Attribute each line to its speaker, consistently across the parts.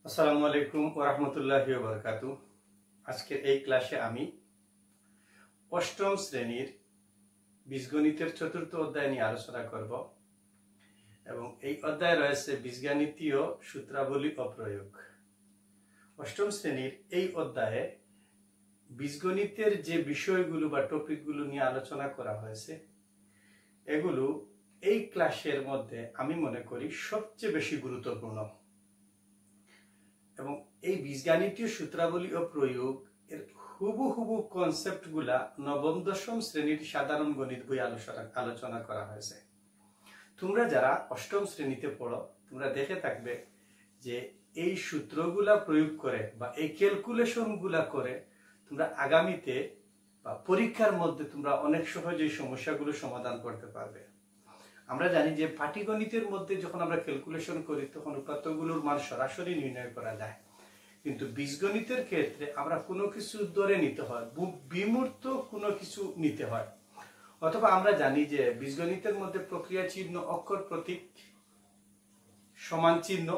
Speaker 1: আসসালামু আলাইকুম ওয়া রাহমাতুল্লাহি ওয়া বারাকাতুহু। আজকের এই ক্লাসে আমি অষ্টম শ্রেণীর বীজগণিতের চতুর্থ অধ্যায় নিয়ে আলোচনা করব এবং এই অধ্যায়ে রয়েছে বীজগণিতীয় সূত্রাবলী ও প্রয়োগ। অষ্টম শ্রেণীর এই অধ্যায়ে বীজগণিতের যে বিষয়গুলো বা টপিকগুলো নিয়ে আলোচনা করা হয়েছে এগুলো এই ক্লাসের মধ্যে আমি মনে করি সবচেয়ে বেশি গুরুত্বপূর্ণ এবং এই বীজগণিতীয় সূত্রাবলী ও প্রয়োগ এর হুবহু কনসেপ্টগুলা নবম দশম শ্রেণীর সাধারণ গণিত বই আলোচনা করা হয়েছে। তোমরা যারা অষ্টম শ্রেণীতে পড়ো তোমরা দেখে থাকবে যে এই সূত্রগুলা প্রয়োগ করে বা এই ক্যালকুলেশনগুলা করে তোমরা আগামীতে বা পরীক্ষার মধ্যে তোমরা অনেক সহজেই সমস্যাগুলো সমাধান করতে পারবে। আমরা জানি যে পাটিগণিতের মধ্যে যখন আমরা ক্যালকুলেশন করি তখন উপাত্তগুলোর মান সরাসরি নির্ণয় করা যায়, কিন্তু বীজগণিতের ক্ষেত্রে আমরা কোনো কিছু ধরে নিতে হয়, বিমূর্ত কোনো কিছু নিতে হয়, অথবা আমরা জানি যে বীজগণিতের মধ্যে প্রক্রিয়া চিহ্ন, অক্ষর প্রতীক, সমান চিহ্ন,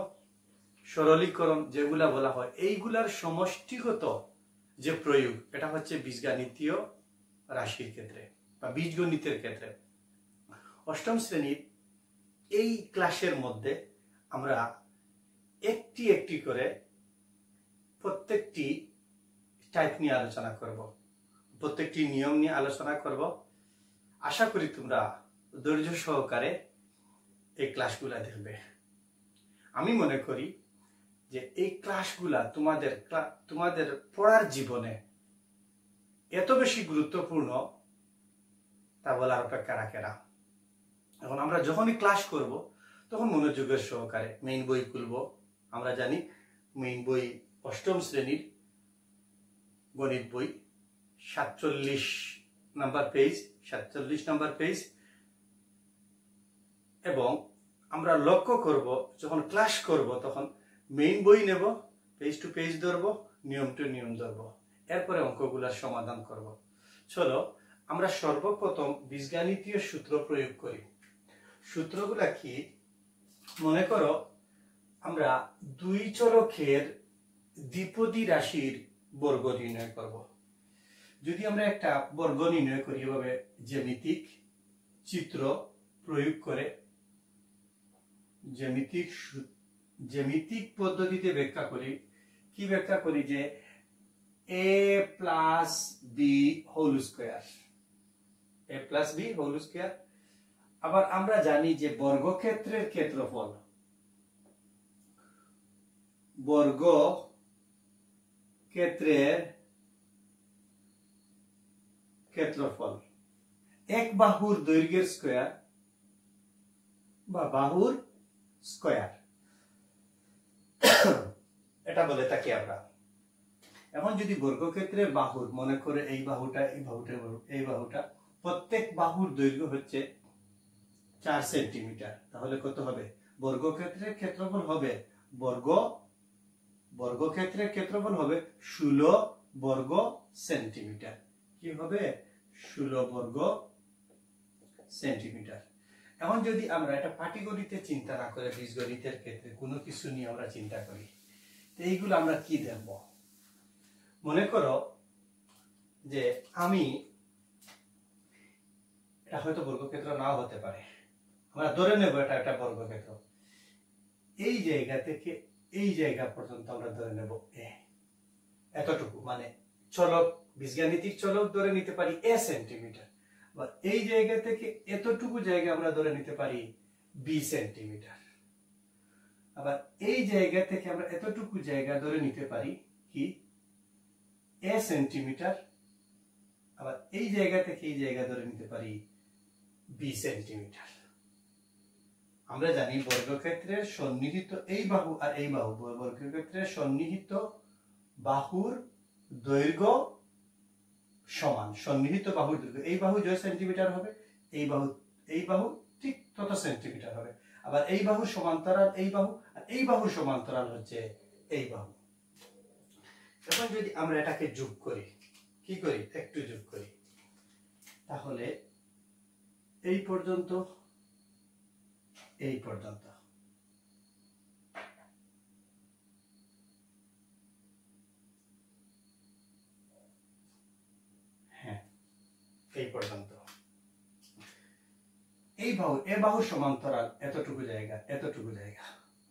Speaker 1: সরলীকরণ যেগুলা বলা হয় এইগুলার সমষ্টিগত যে প্রয়োগ এটা হচ্ছে বীজগণিতীয় রাশির ক্ষেত্রে বা বীজগণিতের ক্ষেত্রে। অষ্টম শ্রেণীর এই ক্লাসের মধ্যে আমরা একটি একটি করে প্রত্যেকটি টাইপ নিয়ে আলোচনা করব, প্রত্যেকটি নিয়ম নিয়ে আলোচনা করব। আশা করি তোমরা ধৈর্য সহকারে এই ক্লাসগুলা দেখবে। আমি মনে করি যে এই ক্লাসগুলা তোমাদের পড়ার জীবনে এত বেশি গুরুত্বপূর্ণ তা বলার অপেক্ষা রাখে না। এখন আমরা যখনই ক্লাস করব তখন মনোযোগের সহকারে মেইন বই খুলব। আমরা জানি মেইন বই অষ্টম শ্রেণীর গণিত বই 47 নাম্বার পেজ এবং আমরা লক্ষ্য করব যখন ক্লাস করব তখন মেইন বই নেব, পেজ টু পেজ ধরব, নিয়ম টু নিয়ম ধরব, এরপরে অঙ্কগুলোর সমাধান করব। চলো আমরা সর্বপ্রথম বীজগণিতীয় সূত্র প্রয়োগ করি। সূত্রগুলা কি? মনে করো আমরা দুই চলকের দ্বিপদী রাশির বর্গ নির্ণয় করব। যদি আমরা একটা বর্গ নির্ণয় করি এভাবে জ্যামিতিক চিত্র প্রয়োগ করে জ্যামিতিক পদ্ধতিতে ব্যাখ্যা করি, কি ব্যাখ্যা করি যে a plus B whole square, a plus B whole square. আবার আমরা জানি যে বর্গক্ষেত্রের ক্ষেত্রফল, এক বাহুর দৈর্ঘ্যের স্কয়ার বা বাহুর স্কয়ার এটা বলে থাকি আমরা। এখন যদি বর্গক্ষেত্রের বাহুর, মনে করে এই বাহুটা প্রত্যেক বাহুর দৈর্ঘ্য হচ্ছে 4 সেন্টিমিটার, তাহলে কত হবে? বর্গক্ষেত্রের ক্ষেত্রফল হবে বর্গক্ষেত্রের ক্ষেত্রফল হবে 16 বর্গ সেন্টিমিটার। কি হবে? 16 বর্গ সেন্টিমিটার। এখন যদি আমরা এটা পাটিগণিতে চিন্তা না করে বীজগণিতের ক্ষেত্রে কোনো কিছু নিয়ে আমরা চিন্তা করি, তো এইগুলো আমরা কি দেখব? মনে করো যে আমি, এটা হয়তো বর্গক্ষেত্র নাও হতে পারে, আমরা ধরে নেব এটা একটা বর্গক্ষেত্র। এই জায়গা থেকে এই জায়গা পর্যন্ত আমরা ধরে নেব এতটুকু, মানে চলক, বীজগাণিতিক চলক ধরে নিতে পারি a সেন্টিমিটার। বা এই জায়গা থেকে এতটুকু জায়গা আমরা ধরে নিতে পারি b সেন্টিমিটার। আবার এই জায়গা থেকে আমরা এতটুকু জায়গা ধরে নিতে পারি কি a সেন্টিমিটার। আবার এই জায়গা থেকে এই জায়গা ধরে নিতে পারি b সেন্টিমিটার। আমরা জানি বর্গক্ষেত্রের সন্নিহিত এই বাহু আর এই বাহু, বর্গক্ষেত্রের সন্নিহিত বাহুর দৈর্ঘ্য সমান, সন্নিহিত বাহুর দৈর্ঘ্য, এই বাহু যত সেন্টিমিটার হবে এই বাহু ঠিক তত সেন্টিমিটার হবে। আবার এই বাহু সমান্তরাল এই বাহু, আর এই বাহু সমান্তরাল হচ্ছে এই বাহু। এখন যদি আমরা এটাকে যোগ করি, কি করি? একটু যোগ করি, তাহলে এই পর্যন্ত এই পর্যন্ত এই পর্যন্ত। এই বাহু এ বাহু সমান্তরাল এতটুকু জায়গা এতটুকু জায়গা,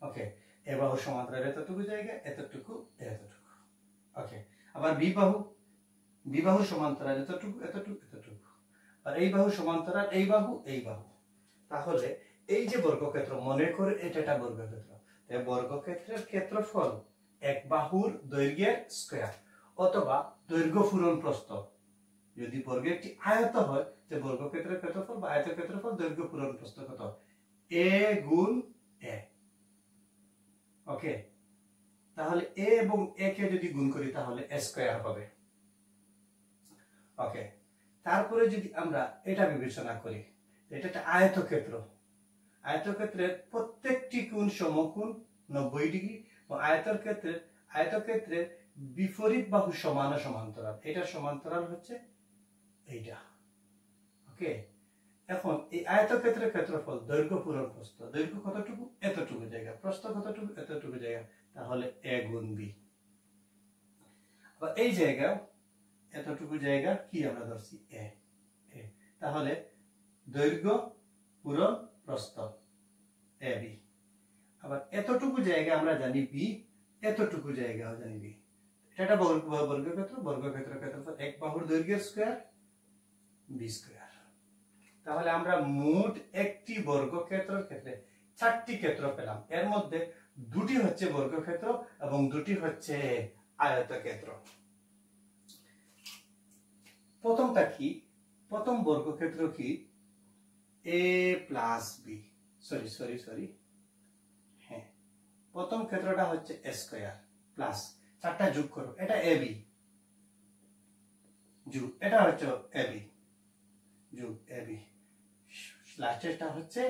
Speaker 1: ওকে। এ বাহু সমান্তরাল এতটুকু জায়গা এতটুকু এতটুকু, ওকে। আবার বি বাহু সমান্তরাল এতটুকু এতটুকু এতটুকু, আর এই বাহু সমান্তরাল এই বাহু এই বাহু। তাহলে এই যে বর্গক্ষেত্র, মনে করে এটা একটা বর্গক্ষেত্র, তাই বর্গক্ষেত্রের ক্ষেত্রফল এক বাহুর দৈর্ঘ্যের স্কয়ার অথবা দৈর্ঘ্য পূরণ প্রস্থ। যদি বর্গের একটি আয়ত হয় যে বর্গক্ষেত্রের ক্ষেত্রফল বা আয়তক্ষেত্রফল দৈর্ঘ্য পূরণ প্রস্থ কত, এ গুণ এ, ওকে। তাহলে এ এবং এ কে যদি গুণ করি তাহলে এ স্কয়ার হবে, ওকে। তারপরে যদি আমরা এটা বিবেচনা করি, এটা একটা আয়তক্ষেত্র, আয়তক্ষেত্রের প্রত্যেকটি কোণ সমকোণ 90 ডিগ্রি এবং আয়তক্ষেত্রের বিপরীত বাহু সমান ও সমান্তরাল, এটা সমান্তরাল হচ্ছে এইটা, ওকে। এখন এই আয়তক্ষেত্রের ক্ষেত্রফল দৈর্ঘ্য পূরণ প্রস্থ, দৈর্ঘ্য কতটুকু এতটুকু জায়গা, প্রস্থ কতটুকু এতটুকু জায়গা, তাহলে এ গুণ বি। আবার এই জায়গা এতটুকু জায়গা কি আমরা ধরছি এ, তাহলে দৈর্ঘ্য পূরণ প্রস্থ এ বি। আবার এতটুকু জায়গা আমরা জানি বি, এতটুকু জায়গাও জানি বি। এটা বর্গক্ষেত্র, বর্গক্ষেত্রের ক্ষেত্রফল এক বাহুর দৈর্ঘ্যের স্কয়ার বি স্কয়ার। তাহলে আমরা মোট একটি বর্গক্ষেত্রের ক্ষেত্রে 4টি ক্ষেত্র পেলাম, এর মধ্যে 2টি হচ্ছে বর্গক্ষেত্র এবং 2টি হচ্ছে আয়তক্ষেত্র। প্রথমটা কি, প্রথম বর্গক্ষেত্র কি এ প্লাস বি, সরি হ্যাঁ, প্রথম ক্ষেত্রটা হচ্ছে এ স্কয়ার প্লাস 4টা যোগ করো, এটা এ বি যোগ এটা হচ্ছে এ বি যোগ এ বি, লাস্টেরটা হচ্ছে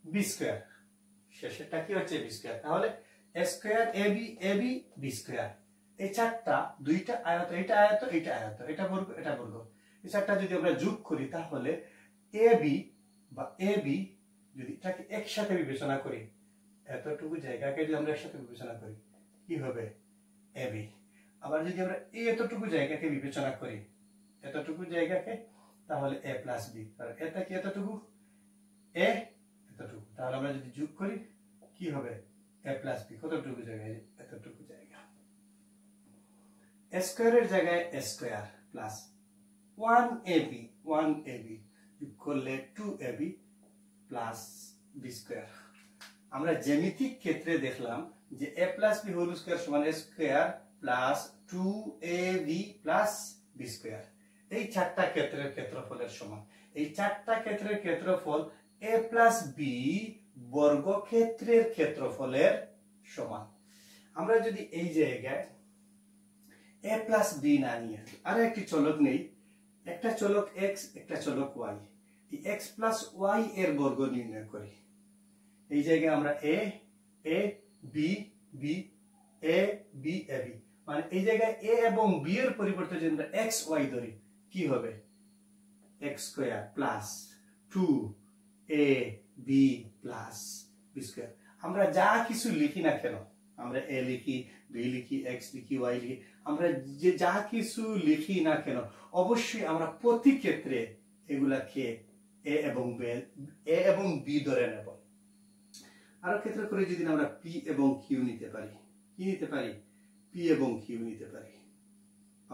Speaker 1: বি স্কয়ার, শেষেরটা কি হচ্ছে বি স্কয়ার। তাহলে এ square A B B square, এই 4টা, 2টা আয়ত, এটা আয়ত এটা আয়ত, এটা বর্গ এটা বর্গ, এই 4টা যদি আমরা যোগ করি তাহলে এ বি বা এ বি যদি এটাকে একসাথে বিবেচনা করি, এতটুকু জায়গাকে যদি আমরা একসাথে বিবেচনা করি কি হবে এ বি। আবার যদি আমরা এই এতটুকু জায়গাকে বিবেচনা করি, এতটুকু জায়গাকে, তাহলে এ প্লাস বি, কারণ এটা কি এতটুকু এ এতটুকু, তাহলে আমরা যদি যোগ করি কি হবে এ প্লাস বি, কতটুকু জায়গায় এতটুকু জায়গা, এ স্কয়ারের জায়গায় এ স্কয়ার প্লাস 1ab যোগ করলে 2ab প্লাস বি স্কয়ার। আমরা জ্যামিতিক ক্ষেত্রে দেখলাম যে a plus B whole square সমান a square plus 2ab plus B square, এই 4টা ক্ষেত্রের ক্ষেত্রফলের সমান। এই 4টা ক্ষেত্রের ক্ষেত্রফল a প্লাস বি বর্গক্ষেত্রের ক্ষেত্রফলের সমান। আমরা যদি এই জায়গায় a প্লাস বি না নিয়ে আরো একটি চলক নেই, একটা চলক x একটা চলক y, এই x প্লাস y এর বর্গ নির্ণয় করি। এই জায়গায় আমরা a b b a b a b, মানে এই জায়গায় a এবং b এর পরিবর্তে যদি আমরা x y ধরি কি হবে x square plus 2ab plus b square. আমরা যা কিছু লিখি না কেন, আমরা a লিখি b লিখি x লিখি y লিখি, আমরা যে যা কিছু লিখি না কেন অবশ্যই আমরা প্রতি ক্ষেত্রে এগুলাকে a এবং b ধরে নেব। আরো ক্ষেত্র করে যদি আমরা p এবং q নিতে পারি, কি নিতে পারি p এবং q নিতে পারি,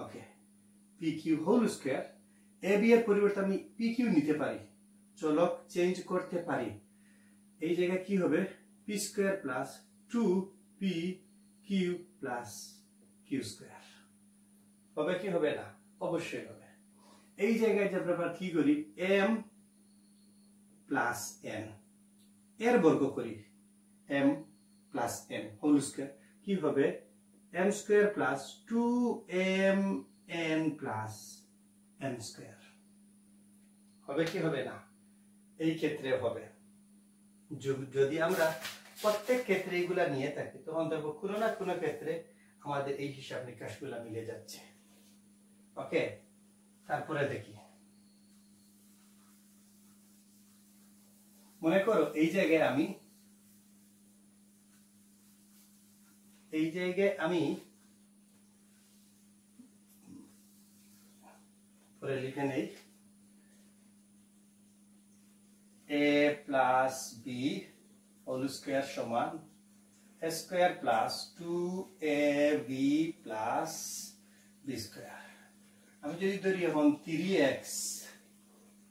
Speaker 1: ওকে। pq হোল স্কয়ার, ab এর পরিবর্তে আমি pq নিতে পারি, চলক চেঞ্জ করতে পারি। এই জায়গায় কি হবে p square plus 2pq plus q square হবে কি হবে না, অবশ্যই হবে। এই জায়গায় যে আমরা কি করি m প্লাস n এর বর্গ করি, m plus n whole square কি হবে m square plus 2mn plus n square হবে কি হবে না, এই ক্ষেত্রে হবে। যদি আমরা প্রত্যেক ক্ষেত্রে এগুলা নিয়ে থাকি তখন দেখবো কোনো না কোনো ক্ষেত্রে আমাদের এই হিসাব নিকাশগুলা মিলে যাচ্ছে, ওকে। তারপরে দেখি, মনে করো এই জায়গায় আমি পরে লিখে নেই a plus B whole square সমান a square plus 2ab plus B square. আমি যদি ধরি এখন 3x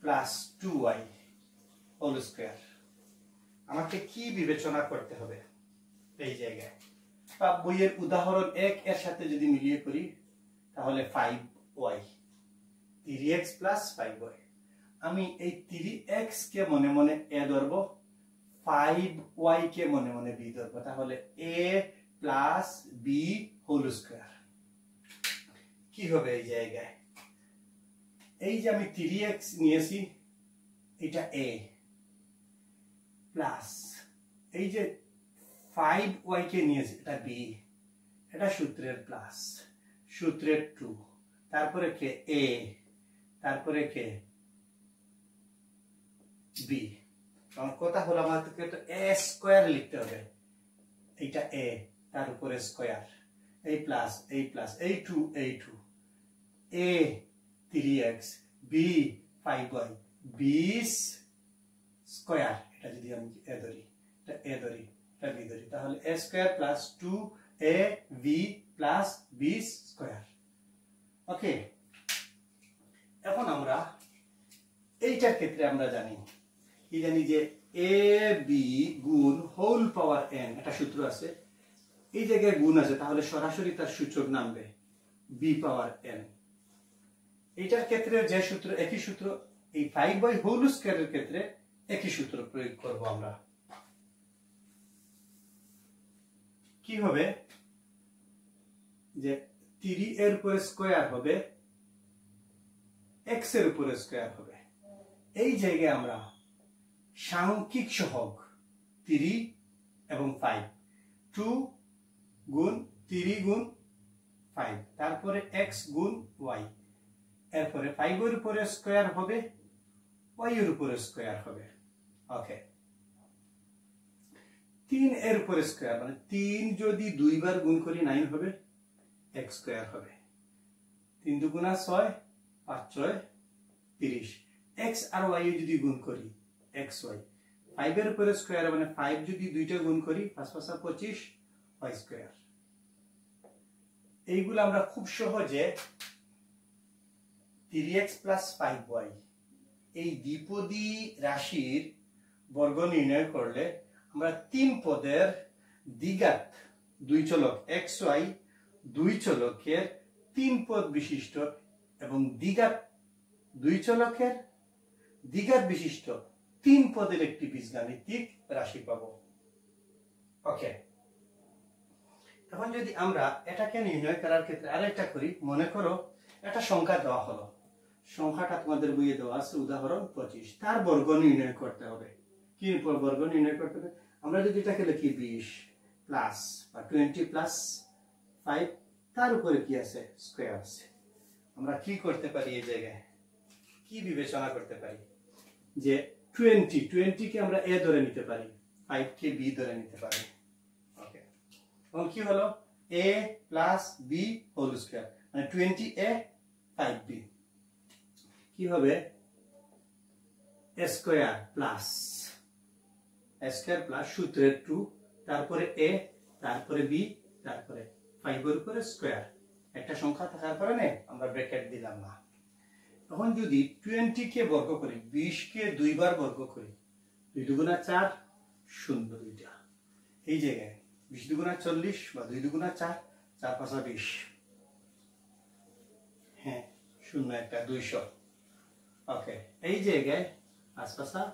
Speaker 1: plus 2y whole square, আমাকে কি বিবেচনা করতে হবে এই জায়গায়? বা বইয়ের উদাহরণ 1 এর সাথে যদি মিলিয়ে করি তাহলে 5y, 3x প্লাস 5y। আমি এই 3x কে মনে মনে a ধরব, 5y কে মনে মনে b ধরব, তাহলে a plus b whole square. কি হবে এই জায়গায়? এই যে আমি 3x নিয়েছি এটা a প্লাস এই যে 5y কে নিয়েছি এটা b, এটা সূত্রের প্লাস, সূত্রের 2, তারপরে কে a, তারপরে কে b। কারণ কথা হলো আমাদেরকে তো a স্কয়ার লিখতে হবে, এইটা a তার উপরে স্কয়ার, এই প্লাস এই প্লাস এই 2 এই 2, a 3x b 5y b square. এটা যদি আমি a ধরি, এটা a ধরি, এটা b ধরি, তাহলে a square plus 2ab plus b square. Okay, এখন আমরা এইটার ক্ষেত্রে আমরা জানি কি জানি যে ab গুণ হোল পাওয়ার n, এটা সূত্র আছে, এই জায়গায় গুণ আছে, তাহলে সরাসরি তার সূচক নামবে b পাওয়ার n। এইটার ক্ষেত্রে যে সূত্র, একই সূত্র, এই 5y হোল স্কয়ারের ক্ষেত্রে একই সূত্র প্রয়োগ করব আমরা। কি হবে যে 3 এর উপরে স্কয়ার হবে, x এর উপরে স্কয়ার হবে। এই জায়গায় আমরা সাংখ্যিক সহগ 3 এবং 5, 2 গুণ 3 গুণ 5, তারপরে x গুণ y, এরপরে 5 এর উপরে স্কয়ার হবে, y এর উপরে স্কয়ার হবে। ওকে, 3 এর উপরে স্কয়ার মানে 3 যদি 2 বার গুণ করি 9 হবে, x স্কয়ার হবে, 3 দুগুণা 6, 5 6 30, x আর y যদি গুণ করি xy, 5 এর উপরে স্কয়ার মানে 5 যদি দুইটা গুণ করি 5 5 25 y স্কয়ার। এইগুলো আমরা খুব সহজে 3x প্লাস 5y এই দ্বিপদী রাশির বর্গ নির্ণয় করলে আমরা তিন পদের দ্বিঘাত দুই চলক xy দুই চলকের তিন পদ বিশিষ্ট এবং দ্বিঘাত দুই চলকের দ্বিঘাত বিশিষ্ট তিন পদের একটি বীজগাণিতিক রাশি পাবো। ওকে, এখন যদি আমরা এটাকে নির্ণয় করার ক্ষেত্রে আরেকটা করি, মনে করো একটা সংখ্যা দেওয়া হলো, সংখ্যাটা তোমাদের বইয়ে দেওয়া আছে উদাহরণ 25, তার বর্গ নির্ণয় করতে হবে। কি বর্গ নির্ণয় করতে হবে? আমরা যদি এটাকে লিখি 20 প্লাস বা 20 প্লাস 5, তার উপরে কি আছে? স্কয়ার আছে। আমরা কি করতে পারি এই জায়গায়, কি বিবেচনা করতে পারি যে 20 কে আমরা a ধরে নিতে পারি, 5 কে b ধরে নিতে পারি। ওকে, এখন কি হলো a plus b whole square মানে 20a 5b। কি হবে a স্কয়ার প্লাস সূত্রের 2, তারপরে a, তারপরে b, তারপরে 5 এর উপরে স্কয়ার। একটা সংখ্যা থাকার কারণে আমরা ব্র্যাকেট দিলাম না। এখন যদি 20 কে বর্গ করি, 20 কে দুইবার বর্গ করি, 2 দুগুণা 4 শূন্য দুইটা, এই জায়গায় 20 দুগুণা 40 বা 2 দুগুণা 4, 4 5 20, হ্যাঁ শূন্য একটা 200। ওকে, এই জায়গায় 5 5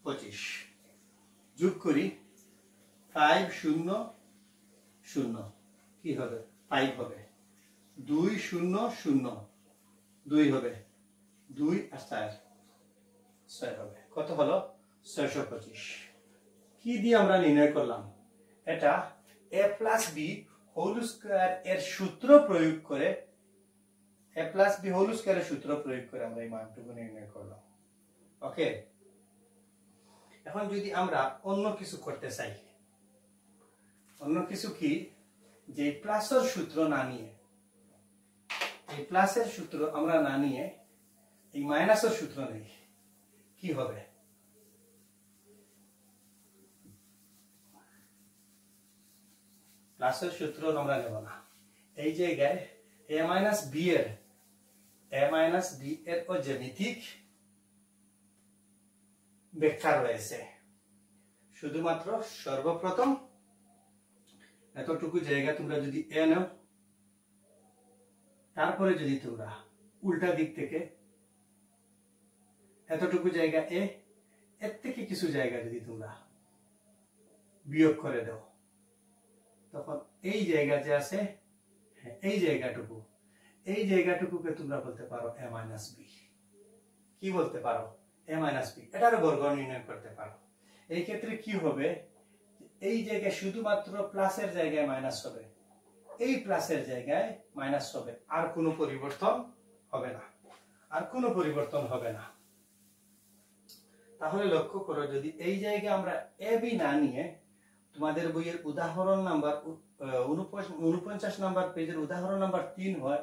Speaker 1: 25 যোগ করি 5 0 0, কি হবে 5 হবে, 2 0 0 2 হবে, 2 আর 4 6 হবে, কত হলো 625। কি দিয়ে আমরা নির্ণয় করলাম? এটা a plus b whole square এর সূত্র প্রয়োগ করে, a প্লাস b হোল স্কয়ারের সূত্র প্রয়োগ করে আমরা এই মানটুকু নির্ণয় করলাম। ওকে, এখন যদি আমরা অন্য কিছু করতে চাই, অন্য কিছু কি, যে প্লাসের সূত্র না নিয়ে, এই প্লাসের সূত্র আমরা না নিয়ে এই মাইনাসের সূত্র নেই, কি হবে প্লাসের সূত্র আমরা নেব না। এই জায়গায় a মাইনাস b এর ও জ্যামিতিক ব্যাখ্যা রয়েছে। শুধুমাত্র সর্বপ্রথম এতটুকু জায়গা তোমরা যদি a নাও, তারপরে যদি তোমরা উল্টা দিক থেকে এতটুকু জায়গা a, এর থেকে কিছু জায়গা যদি তোমরা বিয়োগ করে দাও, তখন এই জায়গা যে আছে, এই জায়গাটুকুকে তোমরা বলতে পারো a মাইনাস b। কি বলতে পারো? a minus b। এটার বর্গ নির্ণয় করতে পারো। এই ক্ষেত্রে কি হবে, এই জায়গায় শুধুমাত্র প্লাসের জায়গায় মাইনাস হবে, এই প্লাসের জায়গায় মাইনাস হবে, আর কোনো পরিবর্তন হবে না। তাহলে লক্ষ্য করো, যদি এই জায়গায় আমরা a b না নিয়ে তোমাদের বইয়ের উদাহরণ নাম্বার 49 নাম্বার পেজের উদাহরণ নাম্বার 3 হয়,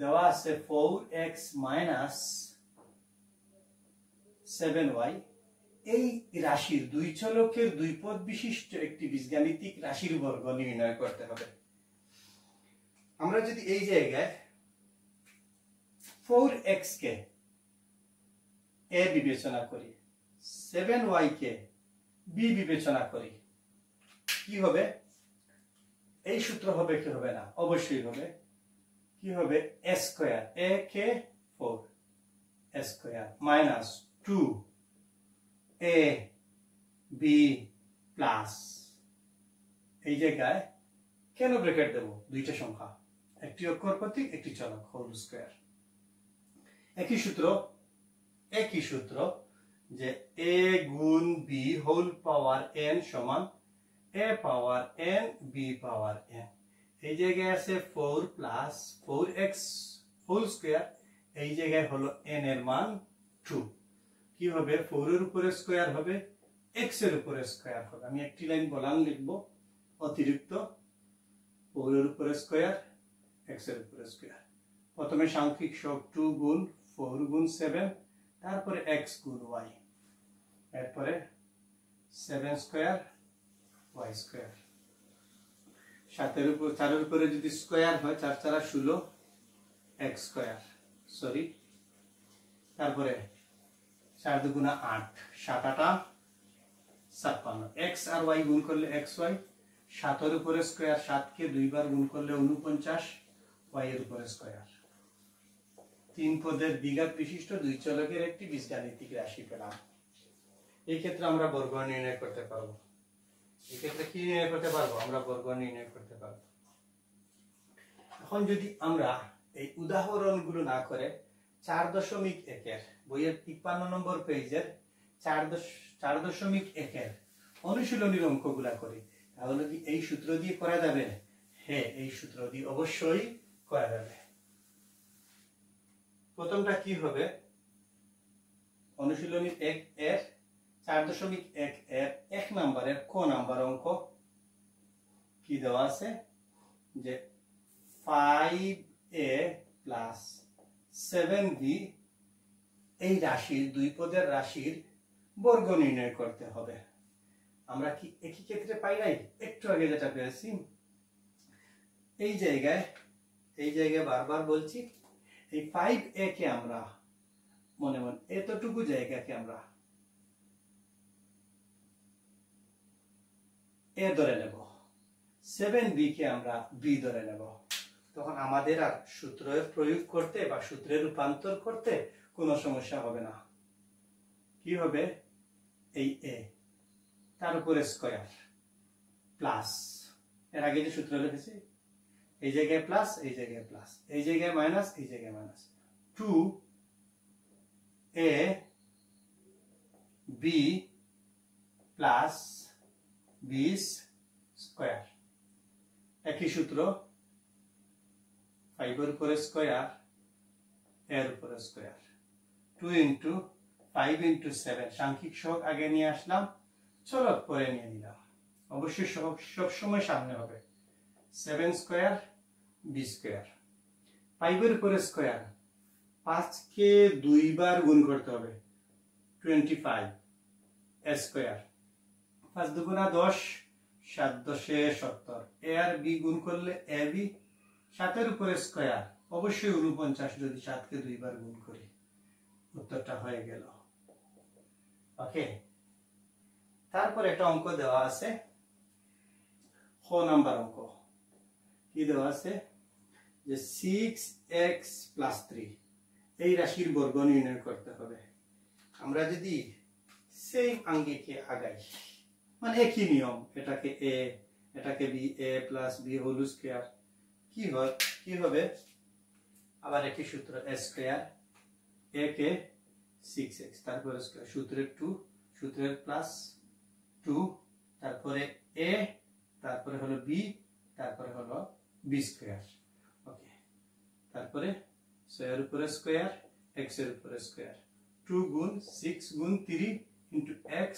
Speaker 1: দেওয়া আছে 4x মাইনাস 7y, এই রাশির দুই চলকের দুই পদ বিশিষ্ট একটি বীজগাণিতিক রাশির বর্গ নির্ণয় করতে হবে। আমরা যদি এই জায়গায় 4x কে a বিবেচনা করি, 7y কে b বিবেচনা করি, কি হবে? এই সূত্র হবে কি হবে না? অবশ্যই হবে। কি হবে? a square, a K 4 a square minus 2 a b plus, এই জায়গায় কেন ব্র্যাকেট দেব? দুইটা সংখ্যা, একটি অক্ষর প্রতীক, একটি চলক, হোল স্কয়ার। একই সূত্র যে a গুণ b হোল পাওয়ার n সমান a power n b power n। এই জায়গায় আছে 4 প্লাস 4x হোল স্কয়ার, এই জায়গায় হলো n এর মান 2। কি হবে? 4 এর উপরে স্কয়ার হবে, x এর উপরে স্কয়ার হবে। আমি একটি লাইন বলান লিখব অতিরিক্ত, 4 এর উপরে স্কয়ার, x এর উপরে স্কয়ার। প্রথমে সাংখ্যিক সহগ 2 গুণ 4 গুণ 7, তারপরে x গুণ y, এরপরে 7 স্কয়ার y স্কয়ার। 4 এর উপরে যদি স্কয়ার হয়, 4 4 16 x স্কয়ার, তারপরে 4 দুগুণা 8, 7 8 56, x আর y গুণ করলে xy, 7 এর উপরে স্কয়ার, 7 কে দুইবার গুণ করলে 49, y এর উপরে স্কয়ার। 3 পদের দ্বিঘাত বিশিষ্ট দুই চলকের একটি বীজগাণিতিক রাশি পেলাম। এই ক্ষেত্রে আমরা বর্গ নির্ণয় করতে পারবো। আমরা বর্গ নির্ণয় করতে পারবো। এখন যদি আমরা এই উদাহরণগুলো না করে 4.1 এর বইয়ের 53 নম্বর পেজের 4.1 এর অনুশীলনীর অঙ্কগুলা করি, তাহলে কি এই সূত্র দিয়ে করা যাবে? হ্যাঁ, এই সূত্র দিয়ে অবশ্যই করা যাবে। প্রথমটা কি হবে? অনুশীলনী 1 এর 4.1 এর 1 নম্বরের ক নাম্বার অঙ্ক কি দেওয়া আছে যে 5a প্লাস 7b এই রাশির দুই পদের রাশির বর্গ নির্ণয় করতে হবে। আমরা কি একই ক্ষেত্রে পাই নাই? একটু আগে যেটা পেয়েছি, এই জায়গায় বারবার বলছি, এই 5a কে আমরা মনে এতটুকু জায়গাকে আমরা a ধরে নেব, 7b কে আমরা b ধরে নেব। তখন আমাদের আর সূত্রের প্রয়োগ করতে বা সূত্রের রূপান্তর করতে কোনো সমস্যা হবে না। কি হবে? এই a তার উপরে স্কয়ার প্লাস, এর আগে যে সূত্র লিখেছি, এই জায়গায় প্লাস, এই জায়গায় প্লাস, এই জায়গায় মাইনাস, এই জায়গায় minus, 2a b plus b square. একই সূত্র, 5 এর উপরে স্কয়ার, এর উপরে স্কয়ার, 2 ইন্টু 5 ইন্টু 7, সাংখ্যিক সহগ আগে নিয়ে আসলাম, চলক পরে নিয়ে নিলাম। অবশ্যই সহগ সবসময় সামনে হবে। 7 স্কয়ার b স্কয়ার, 5 এর উপরে স্কয়ার, 5 কে দুইবার গুণ করতে হবে, 25 a স্কয়ার, 5 দুগুণা 10, 7/70 এ আর বি গুণ করলে এ বি 7 এর উপরে স্কয়ার অবশ্যই 49 যদি 7 কে দুইবার গুণ করি উত্তরটা হয়ে গেল। ওকে, তারপর একটা অঙ্ক দেওয়া আছে, খ নাম্বার অঙ্ক। কি দেওয়া আছে যে 6x + 3 এই রাশির বর্গ নির্ণয় করতে হবে। আমরা যদি সেই আঙ্গিকে আগাই, মানে একই নিয়ম, এটাকে a এটাকে b, a + b whole square কি হবে আবার একই সূত্র a square, a K 6x তারপরে স্কয়ার সূত্রের 2 সূত্রের +2 তারপরে a তারপরে হলো b তারপরে হলো b স্কয়ার। ওকে, তারপরে 6 এর উপরে স্কয়ার x এর উপরে স্কয়ার 2 গুণ 6 গুণ 3 ইনটু x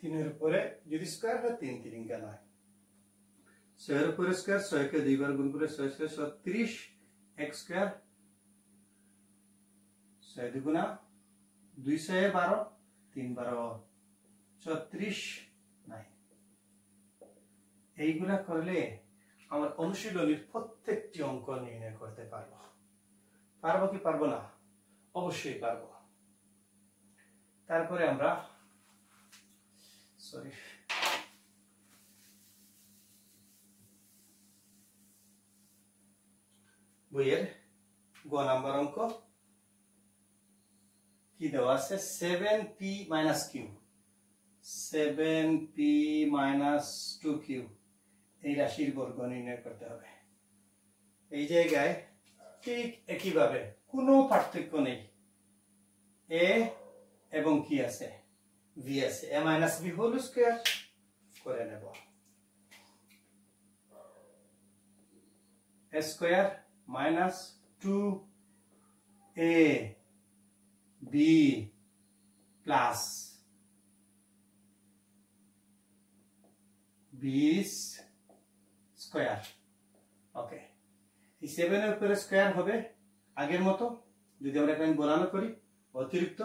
Speaker 1: 3 এর উপরে যদি স্কয়ার হয় 3 3 কেন হয় 6 এর উপরে স্কয়ার 6 কে দুইবার গুণ করে 6 6 36 x স্কয়ার 6 দুগুণা 2 6 12 3 12 36 নাই। এইগুলা করলে আমার অনুশীলনীর প্রত্যেকটি অঙ্ক নির্ণয় করতে পারবো। পারবো কি পারবো না? অবশ্যই পারবো। তারপরে আমরা বইয়ের গ নাম্বার অঙ্ক কি দেওয়া আছে 7p - q 7p - 2q এই রাশির বর্গ নির্ণয় করতে হবে। এই জায়গায় ঠিক একইভাবে কোনো পার্থক্য নেই, a এবং কি আছে v আছে, a - b হোল স্কয়ার করে নেব, a square minus 2ab plus b square. Okay, এই 7 এর উপরে স্কয়ার হবে আগের মতো, যদি আমরা এখানে বলানো করি অতিরিক্ত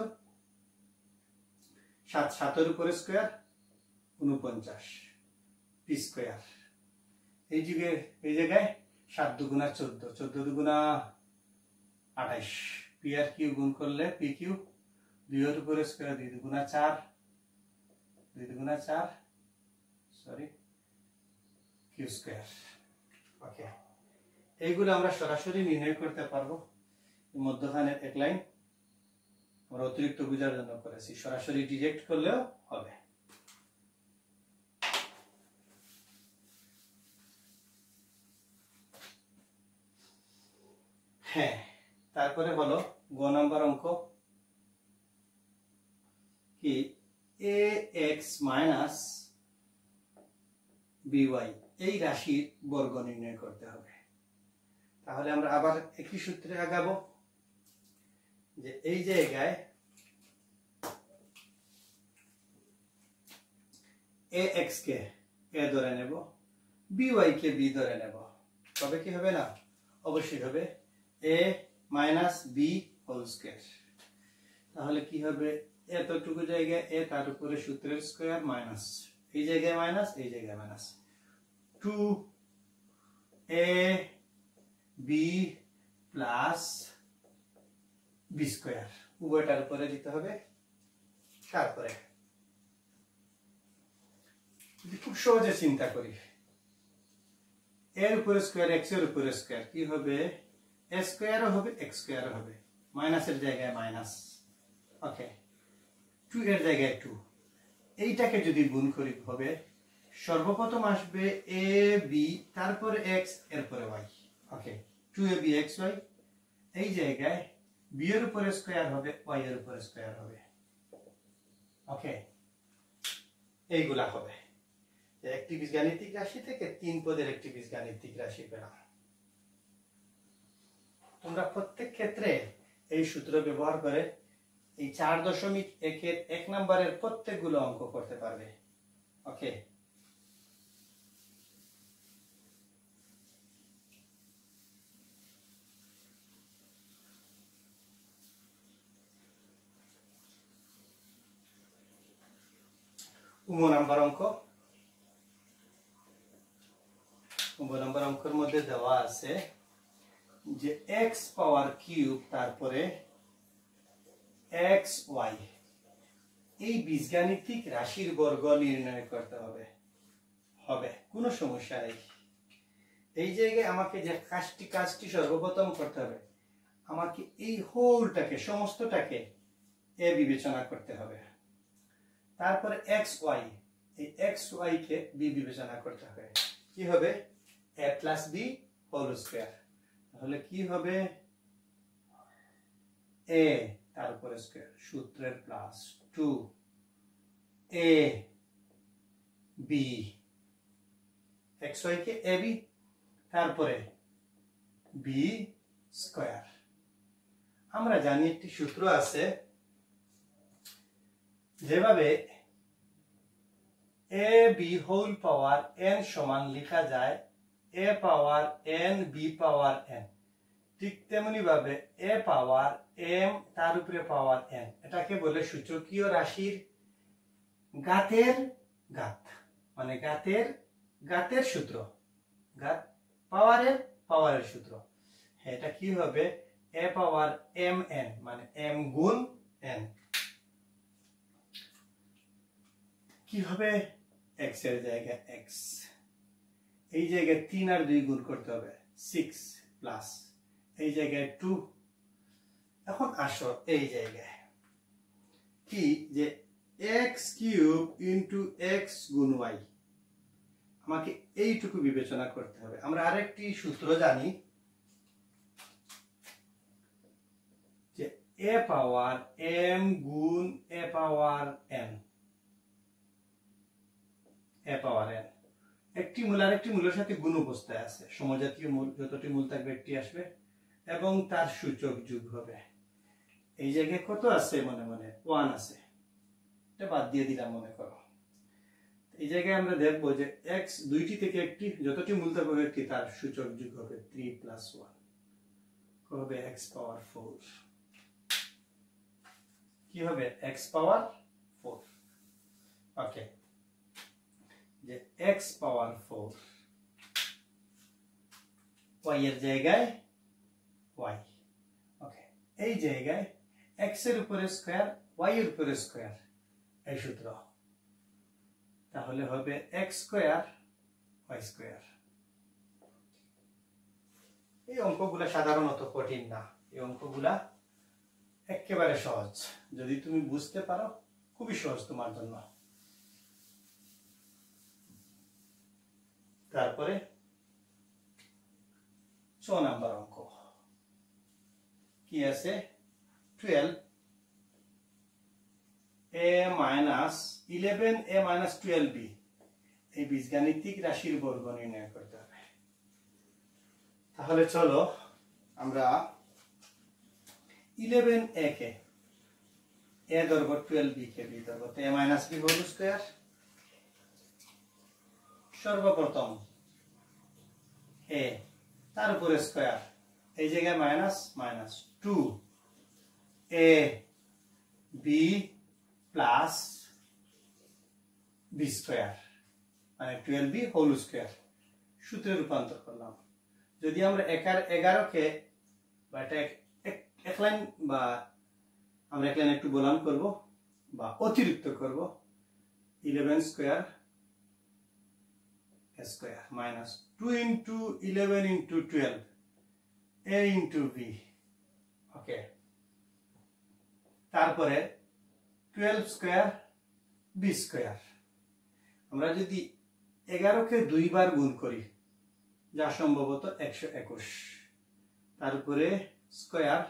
Speaker 1: 7 7 এর উপরে স্কয়ার 49 p স্কয়ার। এই জায়গায় 7 দুগুণা 14 14 দুগুণা 28 পি আর কিউ গুণ করলে পি কিউ 2 এর উপরে স্কয়ার 2 দুগুণা 4 2 দুগুণা 4 সরি কিউ স্কয়ার। ওকে, এইগুলো আমরা সরাসরি নির্ণয় করতে পারবো। মধ্যখানে এক লাইন আমরা অতিরিক্ত বোঝার জন্য করেছি, সরাসরি ডিরেক্ট করলেও হবে। হ্যাঁ, তারপরে হলো গ নাম্বার অঙ্ক কি ax - by এই রাশির বর্গ নির্ণয় করতে হবে। তাহলে আমরা আবার একই সূত্রে আগাবো, যে এই জায়গায় ax কে a ধরে নেব, by কে b ধরে নেব, তবে কি হবে না? অবশ্যই হবে a - b হোল স্কয়ার। তাহলে কি হবে, এতটুকু জায়গায় a তার উপরে সূত্রের স্কয়ার মাইনাস, এই জায়গায় মাইনাস এই জায়গায় minus 2ab plus b square উভয়টার উপরে দিতে হবে। তারপরে যদি খুব সহজে চিন্তা করি, এর উপরে স্কয়ার x এর উপরে স্কয়ার কি হবে, a স্কয়ার হবে x স্কয়ার হবে, মাইনাসের জায়গায় মাইনাস। ওকে, 2 এর জায়গায় 2, এইটাকে যদি গুণ করি হবে সর্বপ্রথম আসবে a b তারপরে x এরপরে y। ওকে, 2ab xy, এই জায়গায় b এর উপরে স্কয়ার হবে y এর উপরে স্কয়ার হবে। ওকে, এইগুলা হবে একটি বীজগাণিতিক রাশি থেকে 3 পদের একটি বীজগাণিতিক রাশি পেলাম। তোমরা প্রত্যেক ক্ষেত্রে এই সূত্র ব্যবহার করে এই 4.1 এর 1 নম্বরের প্রত্যেকগুলো অঙ্ক করতে পারবে। ওকে, উম নাম্বার অঙ্ক 9 নম্বর অঙ্কের মধ্যে দেওয়া আছে যে x পাওয়ার কিউব তারপরে xy এই বীজগাণিতিক রাশির বর্গ নির্ণয় করতে হবে কোনো সমস্যা নেই। এই জায়গায় আমাকে যে কাজটি সর্বপ্রথম করতে হবে, আমাকে এই হোলটাকে সমস্তটাকে a বিবেচনা করতে হবে। তারপরে xy এই xy কে b বিবেচনা করতে হবে। কি হবে? a plus b whole square. তাহলে কি হবে? a তার উপরে স্কয়ার সূত্রের প্লাস 2 a b xy কে ab তারপরে b স্কয়ার। আমরা জানি একটি সূত্র আছে যেভাবে a b whole power n সমান লেখা যায় a power n b power n, ঠিক তেমনি ভাবে a পাওয়ার m তার উপরে পাওয়ার n, এটাকে বলে সূচকীয় রাশির ঘাতের ঘাত, মানে ঘাতের সূত্র, ঘাত পাওয়ারের সূত্র। এটা কি হবে? a পাওয়ার mn মানে m গুণ n। কি হবে? x এর জায়গায় x, এই জায়গায় 3 আর 2 গুণ করতে হবে 6 প্লাস এই জায়গায় 2। এখন আসো এই জায়গায় কি যে x কিউব ইনটু x গুণ y, আমাকে এইটুকু বিবেচনা করতে হবে। আমরা আরেকটি সূত্র জানি যে a পাওয়ার m গুণ a power n, a power n একটি মূল আর একটি মূলের সাথে গুণ অবস্থায় আছে, সমজাতীয় মূল যতটি মূল থাকবে একটি আসবে এবং তার সূচক যোগ হবে। এই জায়গায় কত আছে? মনে মনে 1 আছে, এটা বাদ দিয়ে দিলাম মনে করো। এই জায়গায় আমরা দেখব যে x দুইটি থেকে একটি যতটি মূল থাকবে একটি তার সূচক যোগ হবে 3 প্লাস 1 হবে x পাওয়ার 4। কি হবে? x পাওয়ার 4। ওকে, যে x পাওয়ার 4 y এর জায়গায় y। ওকে, এই জায়গায় x এর উপরে স্কয়ার y এর উপরে স্কয়ার, এই সূত্র। তাহলে হবে x স্কয়ার y স্কয়ার। এই অঙ্কগুলা সাধারণত কঠিন না, এই অঙ্কগুলা একেবারে সহজ, যদি তুমি বুঝতে পারো খুবই সহজ তোমার জন্য। তারপরে 6 নাম্বার অঙ্ক কি আছে? 12 a minus 11a minus 12b এই বীজগাণিতিক রাশির বর্গ নির্ণয় করতে হবে। তাহলে চলো আমরা 11a কে a ধরব, 12b কে b ধরব, তো a minus b whole square. সর্বপ্রথম a তার উপরে স্কয়ার, এই জায়গায় minus minus 2 a b plus b square মানে 12b হোল স্কয়ার। সূত্রে রূপান্তর করলাম। যদি আমরা 11 কে বা এটা এক লাইন বা আমরা এক লাইন একটু গোলাম করব বা অতিরিক্ত করব, 11 square square minus 2 into 11 into 12 a into b। ওকে, তারপরে 12 স্কয়ার b স্কয়ার। আমরা যদি 11 কে 2 বার গুণ করি, যা সম্ভবত 121, তারপরে স্কয়ার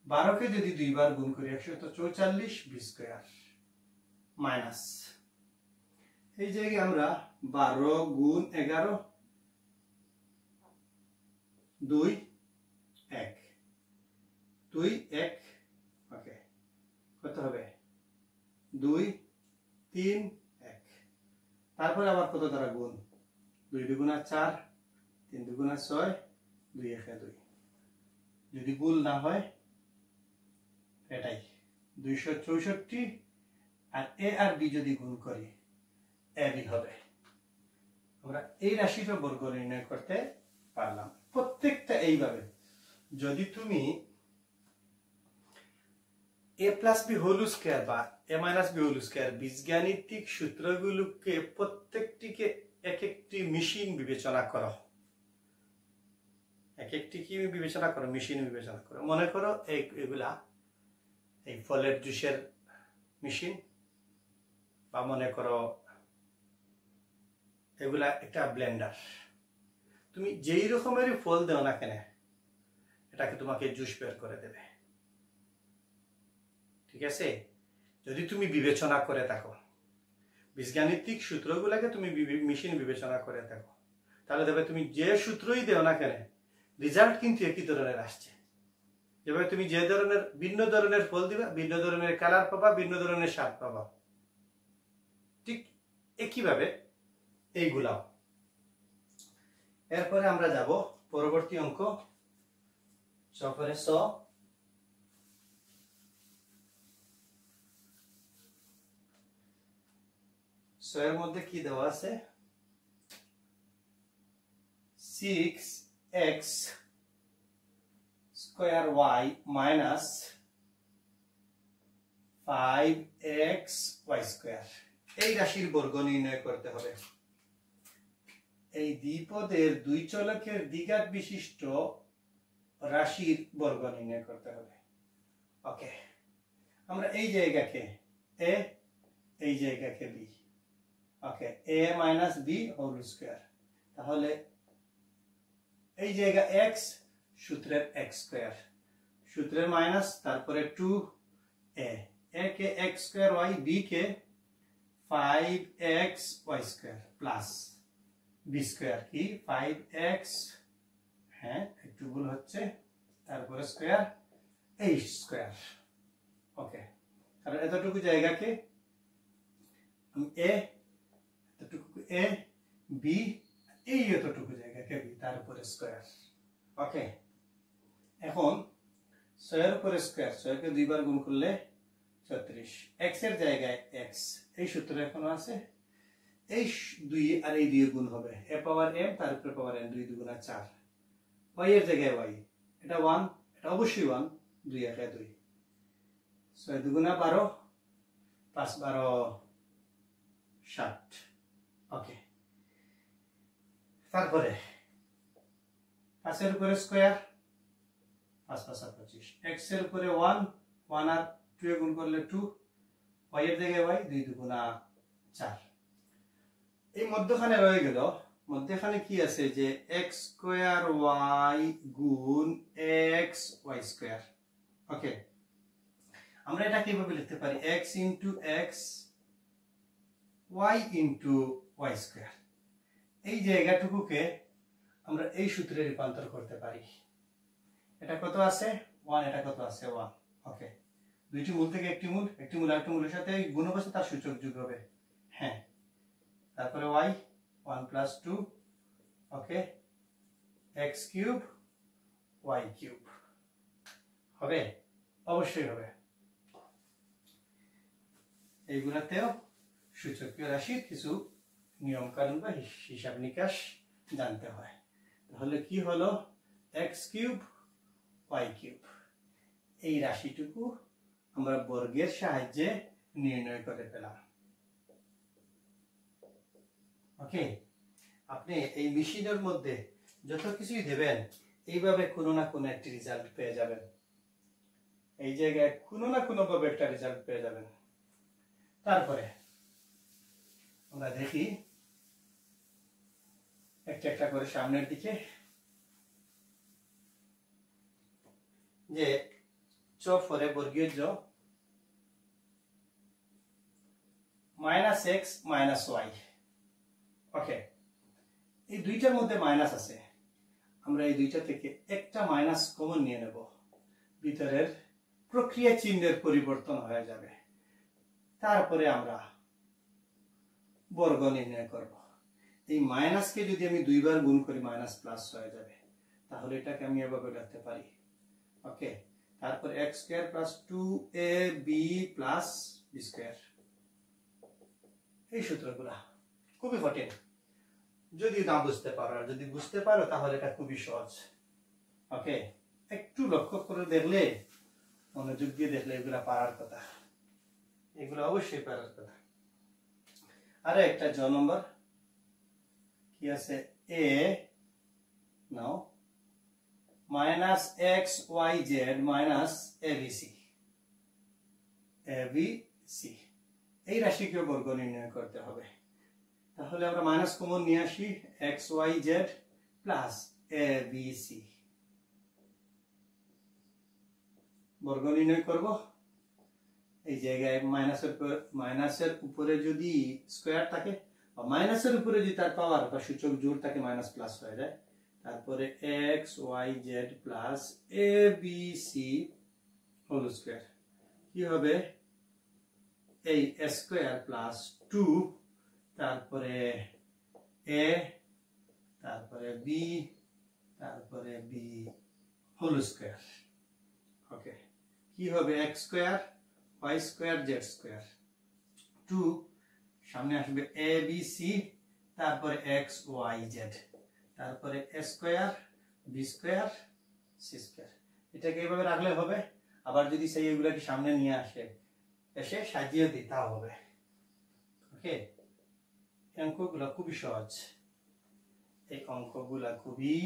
Speaker 1: 12 কে যদি 2 বার গুণ করি 144 b স্কয়ার মাইনাস এই জায়গায় আমরা 12 গুণ 11 2 1 2 1। ওকে, কত হবে? 2 3 1। তারপরে আবার কত দ্বারা গুণ? 2 দুগুণা 4, 3 দুগুণা 6, 2 1 2। যদি গুণ না হয় এটাই 264, আর a আর b যদি গুণ করি ab হবে। আমরা এই রাশির বর্গ নির্ণয় করতে পারলাম প্রত্যেকটা এইভাবে। যদি তুমি a plus B whole square বা a minus B whole square বীজগাণিতিক সূত্রগুলোকে প্রত্যেকটিকে এক একটি মেশিন বিবেচনা করো, এক একটি কি বিবেচনা করো, মেশিন বিবেচনা করো। মনে করো এগুলা এই ফলের জুসের মেশিন, বা মনে করো এগুলা একটা ব্লেন্ডার। তুমি যেই রকমের ফল দেও না কেন এটাকে তোমাকে জুস বের করে দেবে, ঠিক আছে? যদি তুমি বিবেচনা করে থাকো, বীজগাণিতিক সূত্রগুলোকে তুমি মেশিন বিবেচনা করে থাকো, তাহলে দেখবে তুমি যে সূত্রই দেও না কেন রেজাল্ট কিন্তু একই ধরনের আসছে। যেভাবে তুমি যে ধরনের ভিন্ন ধরনের ফল দিবা, ভিন্ন ধরনের কালার পাবা, ভিন্ন ধরনের স্বাদ পাবা, ঠিক একইভাবে এইগুলাও। এরপরে আমরা যাব পরবর্তী অঙ্ক, সপরে স। এর মধ্যে কি দেওয়া আছে? 6x square y minus 5x y square. এই রাশির বর্গ নির্ণয় করতে হবে। এই দ্বিপদের দুই চলকের দ্বিঘাত বিশিষ্ট রাশির বর্গ নির্ণয় করতে হবে। ওকে, আমরা এই জায়গাকে a, এই জায়গাকে b। Okay, a minus b whole square. তাহলে এই জায়গা x, সূত্রের x স্কয়ার, সূত্রের মাইনাস, তারপরে 2a, a K x square y, b K 5x y square plus b square কি 5x, হ্যাঁ একটু ভুল হচ্ছে, তারপরে স্কয়ার h স্কয়ার। ওকে, কারণ এতটুকু জায়গাকে আমি a, এতটুকু a, b, এই এতটুকু জায়গাকে b, তারপরে স্কয়ার। ওকে, এখন 6 এর উপরে স্কয়ার, 6 কে দুইবার গুণ করলে 36, x এর জায়গায় x, এই সূত্র এখনো আছে। এই 2 আর এই 2 গুণ হবে a পাওয়ার m, তার উপরে পাওয়ার n, 2 2 গুণা 4, y এর জায়গায় y, এটা 1, এটা অবশ্যই 1, 2 একে 2, 6 2 গুণা 12, 5 12 60। ওকে, তারপরে 5 এর উপরে স্কয়ার, 5 5 25, x এর উপরে 1, 1 আর 2 গুণ করলে 2, y এর জায়গায় y, 2 2 গুণা 4। এই মধ্যখানে রয়ে গেল, মধ্যখানে কি আছে যে x স্কয়ার y গুণ x y স্কয়ার। ওকে, আমরা এটা কিভাবে লিখতে পারি? x into x y into y square. এই জায়গাটুকুকে আমরা এই সূত্রে রূপান্তর করতে পারি। এটা কত আছে? 1, এটা কত আছে? 1। ওকে, দুইটি মূল থেকে একটি মূল, একটি মূল আরেকটি মূলের সাথে গুণ অবস্থা তার সূচক যোগ হবে, হ্যাঁ। তারপরে y 1 প্লাস 2, ওকে, x কিউব y কিউব হবে, অবশ্যই হবে। এইগুলাতেও সূচকীয় রাশির কিছু নিয়ম কানুন বা হিসাব নিকাশ জানতে হয়। তাহলে কি হলো? x কিউব y কিউব, এই রাশিটুকু আমরা বর্গের সাহায্যে নির্ণয় করে পেলাম। ওকে, আপনি এই মেশিনের মধ্যে যত কিছুই দেবেন এইভাবে কোনো না কোনো একটি রেজাল্ট পেয়ে যাবেন, এই জায়গায় কোনো না কোনো ভাবে একটা রেজাল্ট পেয়ে যাবেন। তারপরে আমরা দেখি একটা একটা করে সামনের দিকে, যে চ ফরে বর্গীয় জ মাইনাস এক্স মাইনাস ওয়াই। ওকে, এই দুইটার মধ্যে মাইনাস আছে, আমরা এই দুইটা থেকে একটা মাইনাস কমন নিয়ে নেব, ভিতরের প্রক্রিয়া চিহ্নের পরিবর্তন হয়ে যাবে। তারপরে আমরা বর্গ নির্ণয় করব। এই মাইনাসকে যদি আমি দুইবার গুণ করি মাইনাস প্লাস হয়ে যাবে, তাহলে এটাকে আমি এভাবে লিখতে পারি। ওকে, তারপর x square plus 2ab plus b square. এই সূত্রগুলা খুবই কঠিন, যদি না বুঝতে পারো, আর যদি বুঝতে পারো তাহলে এটা খুবই সহজ। ওকে, একটু লক্ষ্য করে দেখলে, মনোযোগ দিয়ে দেখলে এগুলা পারার কথা, এগুলো অবশ্যই পারার কথা। আরে একটা জ নম্বর কি আছে, এ নাও minus X Y Z minus ABC, ABC এই রাশিকে বর্গ নির্ণয় করতে হবে। তাহলে আমরা মাইনাস কমন নিয়ে আসি, X Y Z plus ABC বর্গ নির্ণয় করব। এই জায়গায় মাইনাসের উপরে যদি স্কোয়ার থাকে, বা মাইনাসের উপরে যদি তার পাওয়ার বা সূচক জোড় থাকে, মাইনাস প্লাস হয়ে যায়। তারপরে এক্স ওয়াই জেড প্লাস এ বি সি হোল স্কোয়ার কি হবে, এই স্কোয়ার প্লাস 2, তারপরে এ, তারপরে বি, তারপরে বি হোল স্কোয়ার। ওকে, কি হবে, X square Y square Z square, 2 সামনে আসবে এ বি সি, তারপরে এক্স ওয়াই জেড, তারপরে A square B square C square. এটাকে এইভাবে রাখলে হবে। আবার যদি সেই এগুলাকে সামনে নিয়ে এসে সাজিয়ে দিতে হবে। ওকে, অঙ্কগুলো খুবই সহজ, এই অঙ্কগুলা খুবই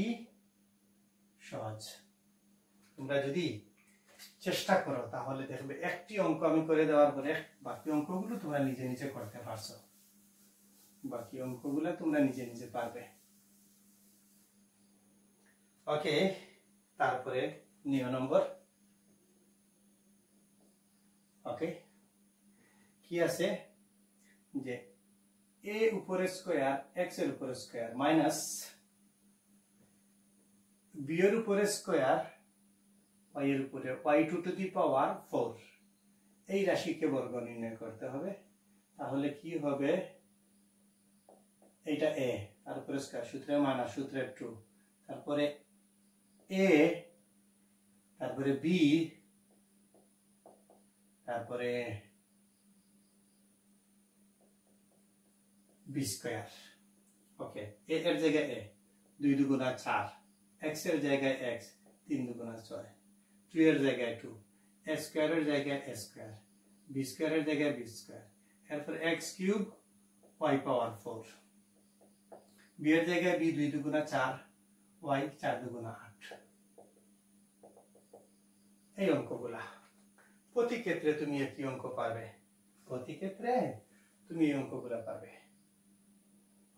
Speaker 1: সহজ। তোমরা যদি চেষ্টা করো তাহলে দেখবে একটি অঙ্ক আমি করে দেওয়ার পরে বাকি অঙ্কগুলো তোমরা নিজে নিজে করতে পারছো, বাকি অঙ্কগুলো তোমরা নিজে নিজে পারবে। ওকে, তারপরে নিয় নম্বর। ওকে, কি আছে যে এ উপরে স্কোয়ার এক্স এর উপরে স্কোয়ার মাইনাস বি এর উপরে স্কোয়ার ওয়াই এর উপরে ওয়াই টু টু দি পাওয়ার 4 এই রাশিকে বর্গ নির্ণয় করতে হবে। তাহলে কি হবে, এইটা এ, তারপরে স্কয়ার সূত্রে মাইনাস সূত্রে 2, তারপরে এ, তারপরে বি, তারপরে বি স্কয়ার। ওকে, এ এর জায়গায় এ 2 দুগুণা 4, এক্স এর জায়গায় এক্স 3 দুগুণা 6, 2 এর জায়গায় 2, এ স্কয়ারের জায়গায় এ স্কয়ার, বি স্কয়ারের জায়গায় বি স্কয়ার, এরপর এক্স কিউব ওয়াই পাওয়ার 4, বি এর জায়গায় বি 2 দুগুণা 4, ওয়াই 4 দুগুণা 8। এই অঙ্কগুলা প্রতি ক্ষেত্রে তুমি একই অঙ্ক পাবে, প্রতি ক্ষেত্রে তুমি এই অঙ্কগুলা পাবে।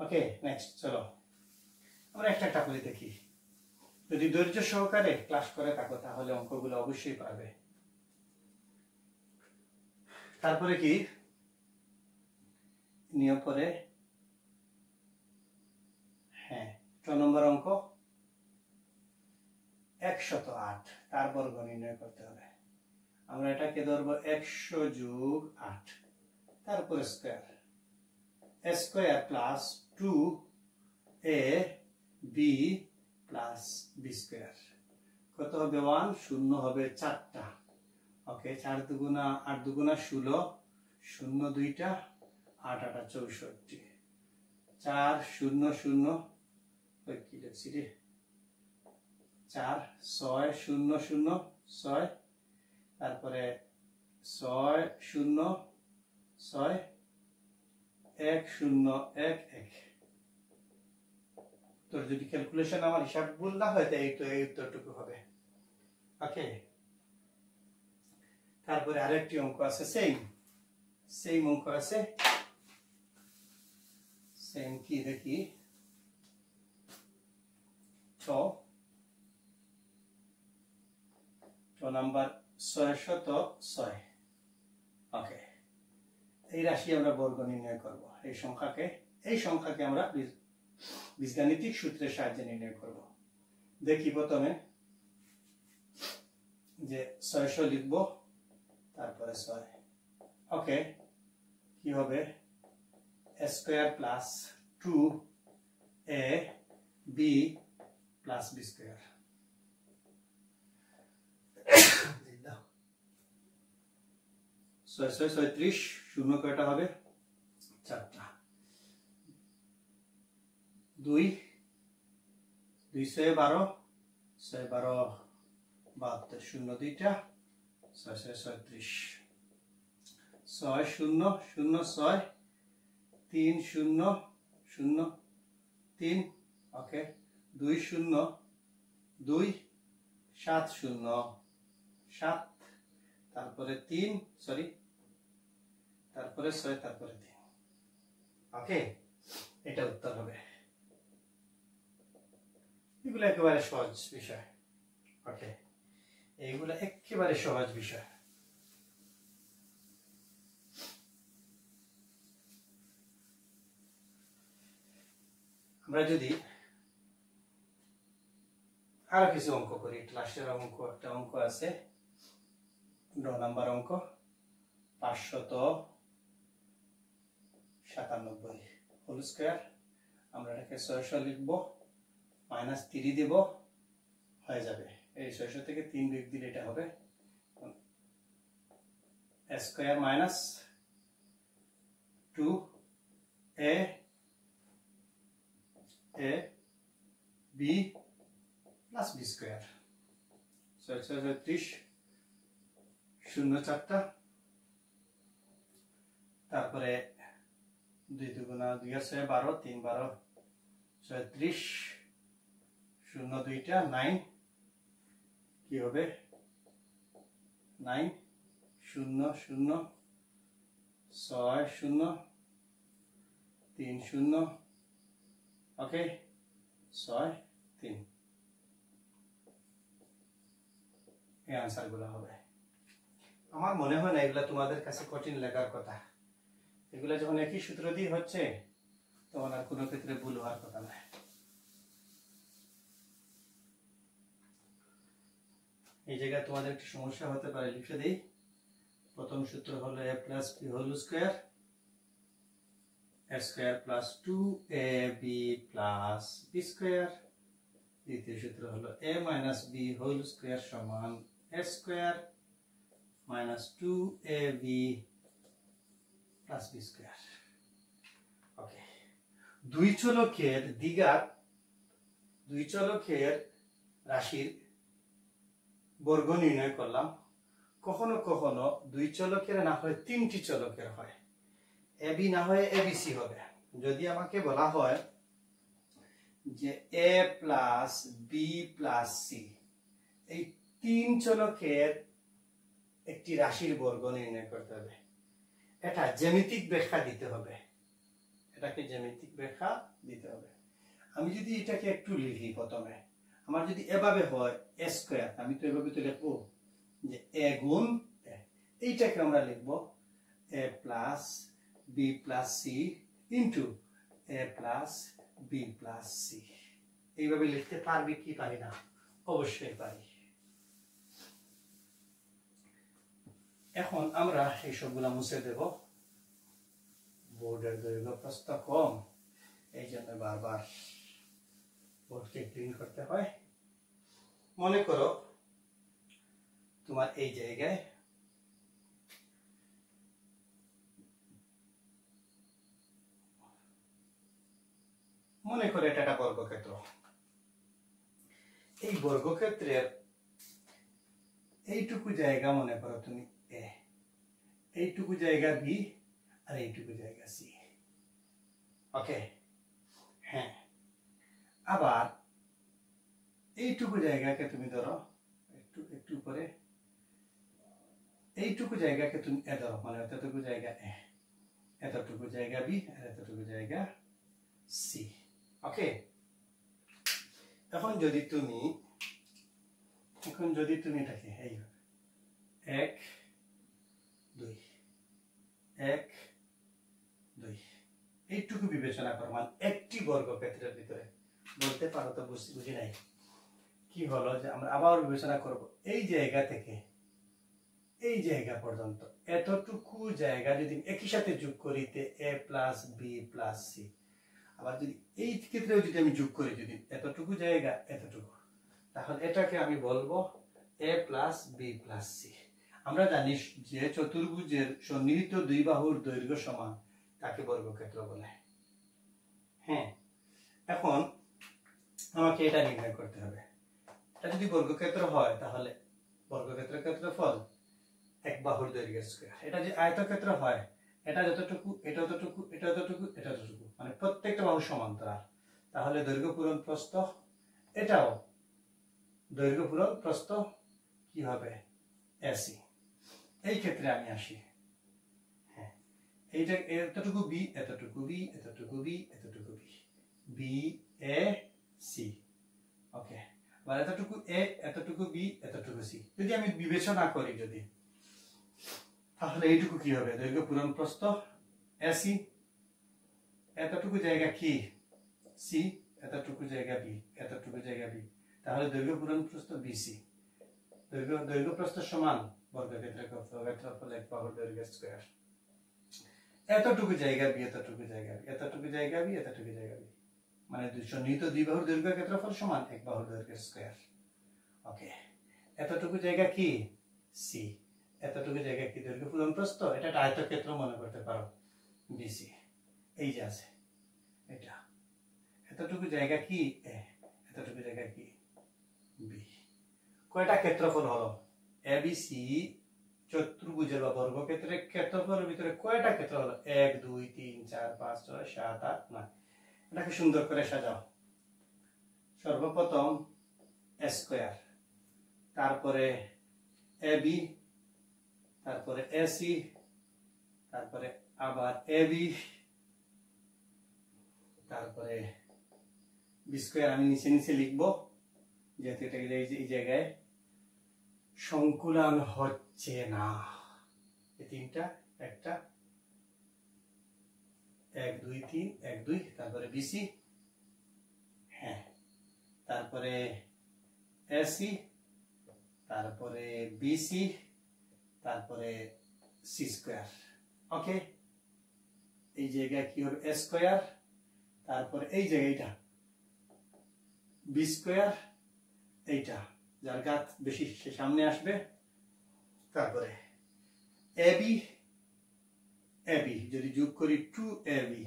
Speaker 1: ওকে, নেক্সট চলো আমরা একটা একটা করে দেখি। যদি ধৈর্য সহকারে ক্লাস করে থাকো তাহলে অঙ্কগুলো অবশ্যই পারবে। তারপরে কি নিয়োগ করে, হ্যাঁ 6 নম্বর অঙ্ক 108 তার বর্গ নির্ণয় করতে হবে। আমরা এটাকে ধরবো 100 যোগ 8, তারপরে square, A square plus 2 A B plus B square, কত হবে 1, শূন্য হবে 4টা। ওকে, 4 দুগুণা 8 দুগুণা 16, শূন্য 2টা, 8 8 64, 4 0 0 কি লিখছি রে, 4 6 0 0 6, তারপরে 6 0 6 1 0 1 1। তোর যদি ক্যালকুলেশন আমার হিসাব ভুল না হয় তাই তো এই উত্তরটুকু হবে। ওকে, তারপরে আরেকটি অঙ্ক আছে, সেম অঙ্ক আছে, সেম কি দেখি, 6 নাম্বার 606। ওকে, এই রাশি আমরা বর্গ নির্ণয় করব। এই সংখ্যাকে আমরা বীজগাণিতিক সূত্রের সাহায্যে নির্ণয় করব। দেখি প্রথমে যে 600 লিখব, তারপরে 6। ওকে, কি হবে, a square plus 2 a b plus b square, 6 6 36, শূন্য কয়টা হবে, 4টা, 2 2 6 12 6 12 72 0 2টা 6 6 36 6 0 0 6 3 0 0 3 ওকে 2 0 2 7 0 7 তারপরে 3 সরি তারপরে 6 তারপরে 3 ওকে এটা উত্তর হবে এগুলো একেবারে সহজ বিষয় ওকে এইগুলো একেবারে সহজ বিষয় আমরা যদি আরো কিছু অঙ্ক করি ক্লাসের অঙ্ক একটা অঙ্ক আছে 9 নাম্বার অঙ্ক 597 হোল স্কয়ার আমরা এটাকে 600 লিখব -3 দেব হয়ে যাবে এই 600 থেকে 3 বিয়োগ দিলে এটা হবে a square minus 2a b plus b square 636 0 4টা তারপরে 2 দুগুণা 2 আর 6 12 3 12 36 0 2টা 9 কি হবে 9 0 0 6 0 3 0 ওকে 6 3 এই আনসারগুলো হবে আমার মনে হয় না এগুলা তোমাদের কাছে কঠিন লাগার কথা এগুলা যখন একই সূত্র দিয়ে হচ্ছে তখন আর কোনো ক্ষেত্রে ভুল হওয়ার কথা না এই জায়গায় তোমাদের একটু সমস্যা হতে পারে লিখে দেই প্রথম সূত্র হলো a plus b whole square a square plus 2ab plus b square দ্বিতীয় সূত্র হলো a minus b whole square সমান a square minus 2ab plus b square ওকে দুই চলকের দ্বিঘাত দুই চলকের রাশির বর্গ নির্ণয় করলাম কখনো কখনো দুই চলকের না হয় তিনটি চলকের হয় ab না হয় abc হবে যদি আমাকে বলা হয় যে a plus b plus c এই তিন চলকের একটি রাশির বর্গ নির্ণয় করতে হবে এটা জ্যামিতিক ব্যাখ্যা দিতে হবে এটাকে জ্যামিতিক ব্যাখ্যা দিতে হবে আমি যদি এটাকে একটু লিখি প্রথমে আমার যদি এভাবে হয় a স্কয়ার আমি তো এভাবে তো লিখব যে a গুণ এইটাকে আমরা লিখব a plus b plus c into a plus b plus c এইভাবে লিখতে পারবি কি পারি না অবশ্যই পারি এখন আমরা এই সবগুলা মুছে দেব বোর্ডের দৈর্ঘ্য প্রস্থ কম এই জন্য বারবার বোর্ডকে ক্লিন করতে হয় মনে করো তোমার এই জায়গায় মনে করে এটা একটা বর্গক্ষেত্র এই বর্গক্ষেত্রের এইটুকু জায়গা মনে করো তুমি a এইটুকু জায়গা b আর এইটুকু জায়গা c ওকে হ্যাঁ আবার এইটুকু জায়গাকে তুমি ধরো একটু একটু উপরে এইটুকু জায়গাকে তুমি এ ধরো মানে এতটুকু জায়গা a এতটুকু জায়গা b আর এতটুকু জায়গা c ওকে এখন যদি তুমি এটাকে এই 1 2 1 2 এইটুকু বিবেচনা করো মানে একটি বর্গক্ষেত্রের ভিতরে বলতে পারো তো বুঝি নাই কি হলো যে আমরা আবার বিবেচনা করব এই জায়গা থেকে এই জায়গা পর্যন্ত এতটুকু জায়গা যদি একই সাথে যোগ করিতে a plus b plus c আবার যদি এই ক্ষেত্রেও যদি আমি যোগ করি যদি এতটুকু জায়গা এতটুকু তাহলে এটাকে আমি বলবো a plus b plus c আমরা জানি যে চতুর্ভুজের সন্নিহিত দুই বাহুর দৈর্ঘ্য সমান তাকে বর্গক্ষেত্র বলে হ্যাঁ এখন আমাকে এটা নির্ণয় করতে হবে। এটা যদি বর্গক্ষেত্র হয় তাহলে বর্গক্ষেত্রের ক্ষেত্রফল এক বাহুর দৈর্ঘ্যের স্কয়ার। এটা যদি আয়তক্ষেত্র হয় এটা যতটুকু, এটা যতটুকু, এটা যতটুকু, এটা যতটুকু, মানে প্রত্যেকটা বাহু সমান্তরাল, তাহলে দৈর্ঘ্য পূরণ প্রস্থ এটাও দৈর্ঘ্য পূরণ প্রস্থ কি হবে? এসি। এই ক্ষেত্রে আমি আসি, হ্যাঁ, এইটা এতটুকু বি, এতটুকু বি, এতটুকু বি, এতটুকু বি, বি এ সি। ওকে, আর এতটুকু এ, এতটুকু বি, এতটুকু সি যদি আমি বিবেচনা করি যদি, তাহলে এইটুকু কি হবে? দৈর্ঘ্য পূরণ প্রস্থ এসি, এতটুকু জায়গা কি সি, এতটুকু জায়গা বি, এতটুকু জায়গা বি, তাহলে দৈর্ঘ্য পূরণ প্রস্থ বিসি। দৈর্ঘ্য প্রস্থ সমান বর্গক্ষেত্রের ক্ষেত্রফল এক বাহুর দৈর্ঘ্যের স্কয়ার। এতটুকু জায়গা বি, এতটুকু জায়গা বি, এতটুকু জায়গা বি, এতটুকু জায়গা বি, মানে সন্নিহিত দুই বাহুর দৈর্ঘ্য ক্ষেত্রফল সমান এক বাহুর দৈর্ঘ্যের স্কয়ার। ওকে, এতটুকু জায়গা কি সি, এতটুকু জায়গা কি দৈর্ঘ্য পূরণ প্রস্থ। এটা একটা আয়তক্ষেত্র মনে করতে পারো বিসি। এই যে আছে এটা, এতটুকু জায়গা কি এ, এতটুকু জায়গা কি বি। কয়টা ক্ষেত্রফল হলো? এবিসি চতুর্ভুজের বা বর্গক্ষেত্রের ক্ষেত্রফলের ভিতরে কয়টা ক্ষেত্র হলো? 1 2 3 4 5 6 7 8 9। এটাকে সুন্দর করে সাজাও। সর্বপ্রথম স্কয়ার, তারপরে এবি, তারপরে এসি, তারপরে আবার এবি, তারপরে বি স্কয়ার। আমি নিচে নিচে লিখবো যেহেতু এটা এই জায়গায় সংকুলন হচ্ছে না। এই তিনটা, একটা 1 2 3 1 2, তারপরে বিসি, হ্যাঁ, তারপরে এসি, তারপরে বিসি, তারপরে সি স্কয়ার। ওকে, এই জায়গায় কি হবে? এ স্কয়ার, তারপরে এই জায়গাটা বি স্কয়ার, এইটা যার ঘাত বেশি সে সামনে আসবে, তারপরে এবি, এবি যদি যোগ করি 2 এবি,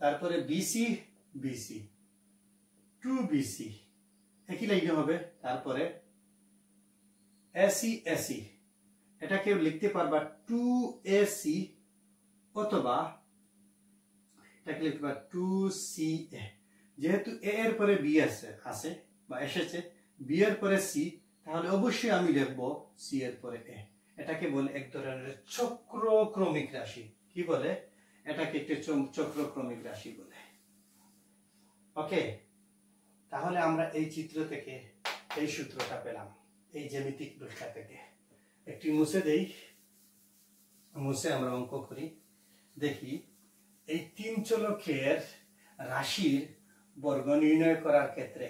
Speaker 1: তারপরে বিসি, বিসি 2 বিসি একই লাইনে হবে, তারপরে এসি, এসি এটা কেউ লিখতে পারবা 2 এসি, অথবা এটাকে লিখতে পারবা 2 সি এ। যেহেতু এ এর পরে বি আছে বা এসেছে, বি এর পরে সি, তাহলে অবশ্যই আমি লিখবো সি এর পরে এ। এটাকে বলে এক ধরনের চক্রক্রমিক রাশি। কি বলে? এটাকে একটি চক্রক্রমিক রাশি বলে। ওকে, তাহলে আমরা এই চিত্র থেকে এই সূত্রটা পেলাম, এই জ্যামিতিক ব্যাখ্যা থেকে। একটি মুছে দেই, মুছে আমরা অঙ্ক করি। দেখি এই তিন চলকের রাশির বর্গ নির্ণয় করার ক্ষেত্রে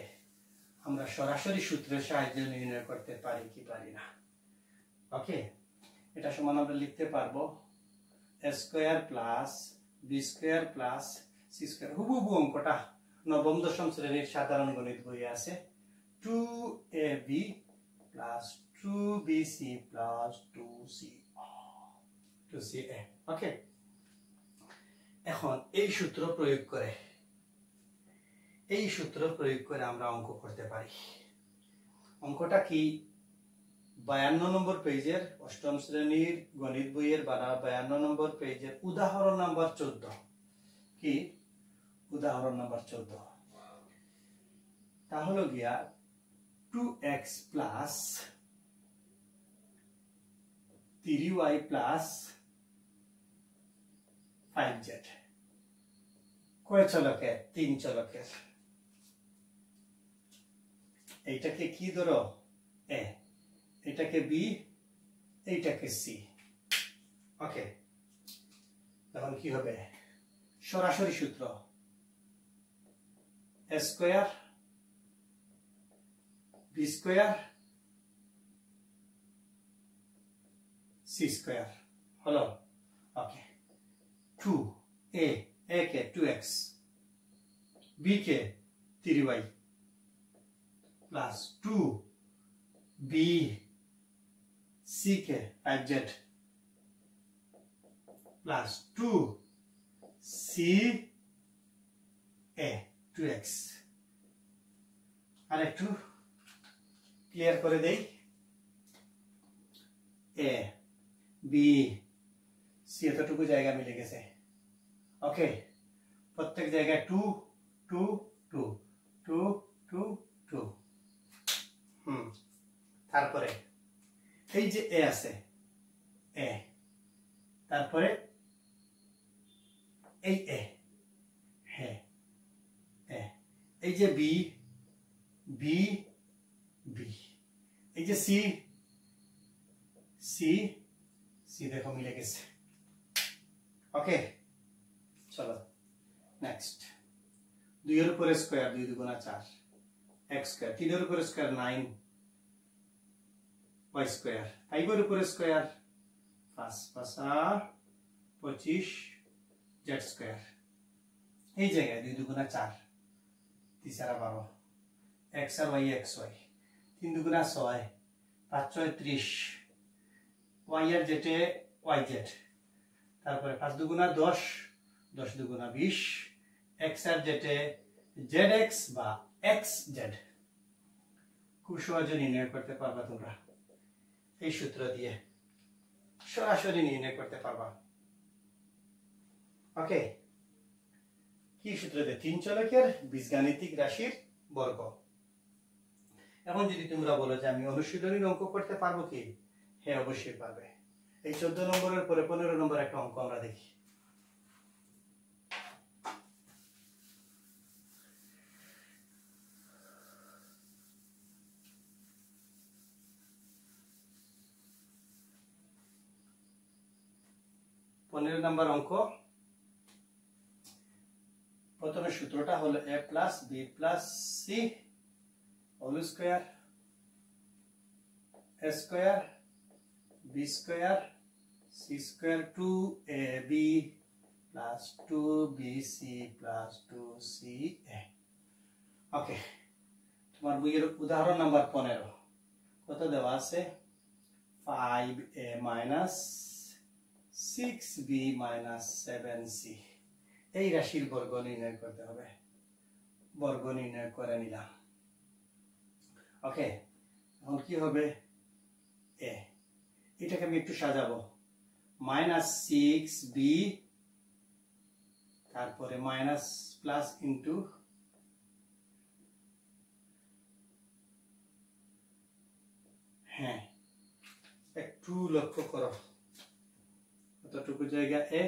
Speaker 1: আমরা সরাসরি সূত্রের সাহায্যে নির্ণয় করতে পারি কি পারি না। ওকে, এটা সমান আমরা লিখতে পারবো a square plus B square plus C square. হুবহু অঙ্কটা নবম দশম শ্রেণীর সাধারণ গণিত বইয়ে আছে। 2ab plus 2bc plus 2ca। ওকে, এখন এই সূত্র প্রয়োগ করে আমরা অঙ্ক করতে পারি। অঙ্কটা কি? 52 নম্বর পেজের অষ্টম শ্রেণীর গণিত বইয়ের 52 নম্বর পেজের উদাহরণ নাম্বার 14। কি উদাহরণ নাম্বার 14? তাহলে গিয়া 2x plus 3y plus 5z কয় চলকের? 3 চলকের। এইটাকে কি ধরো? এ, এটাকে বি, এইটাকে সি। ওকে, তখন কি হবে? সরাসরি সূত্র A square B square C square হলো। ওকে, 2 এ কে 2x, বি কে 3y প্লাস 2 বি সি কে 5z plus 2 C A 2x আর একটু ক্লিয়ার করে দেই এ বি সি এতটুকু জায়গা মিলে গেছে ওকে প্রত্যেক জায়গায় 2 2 2 2 2 2 তারপরে এই যে এ আছে এ তারপরে এই এ হ্যাঁ এ এই যে বি বি বি এই যে সি সি সি দেখো মিলে গেছে ওকে চলো নেক্সট 2 এর উপরে স্কয়ার 2 দুগুণা 4 x স্কয়ার 3 এর উপরে স্কয়ার 9 y স্কয়ার 5 এর উপরে স্কয়ার 5 5 25 z স্কয়ার এই জায়গায় 2 দুগুণা 4 3 12 x আর y x y 3 দুগুণা 6 5 6 30 y আর z y z তারপরে 5 দুগুণা 10 10 দুগুণা 20 x আর z zx বা xz খুব সহজে নির্ণয় করতে পারবা তোমরা এই সূত্র দিয়ে সরাসরি নির্ণয় করতে পারবা ওকে কি সূত্র দিয়ে 3 চলকের বীজগাণিতিক রাশির বর্গ এখন যদি তোমরা বলো যে আমি অনুশীলনীর অঙ্ক করতে পারবো কি হ্যাঁ অবশ্যই পারবে এই 14 নম্বরের পরে 15 নম্বর একটা অঙ্ক আমরা দেখি নম্বর অঙ্ক প্রথমে সূত্রটা হলো a plus b plus c whole square a square b square c square 2ab plus 2bc plus 2ca okay তোমার বইয়ের উদাহরণ নাম্বার 15 কত দেওয়া আছে 5a minus 6b minus 7c এই রাশির বর্গ নির্ণয় করতে হবে বর্গ নির্ণয় করে নিলাম ওকে এখন কি হবে a এটাকে আমি একটু সাজাবো minus 6b তারপরে মাইনাস প্লাস ইনটু হ্যাঁ একটু লক্ষ্য করো এতটুকু জায়গা এ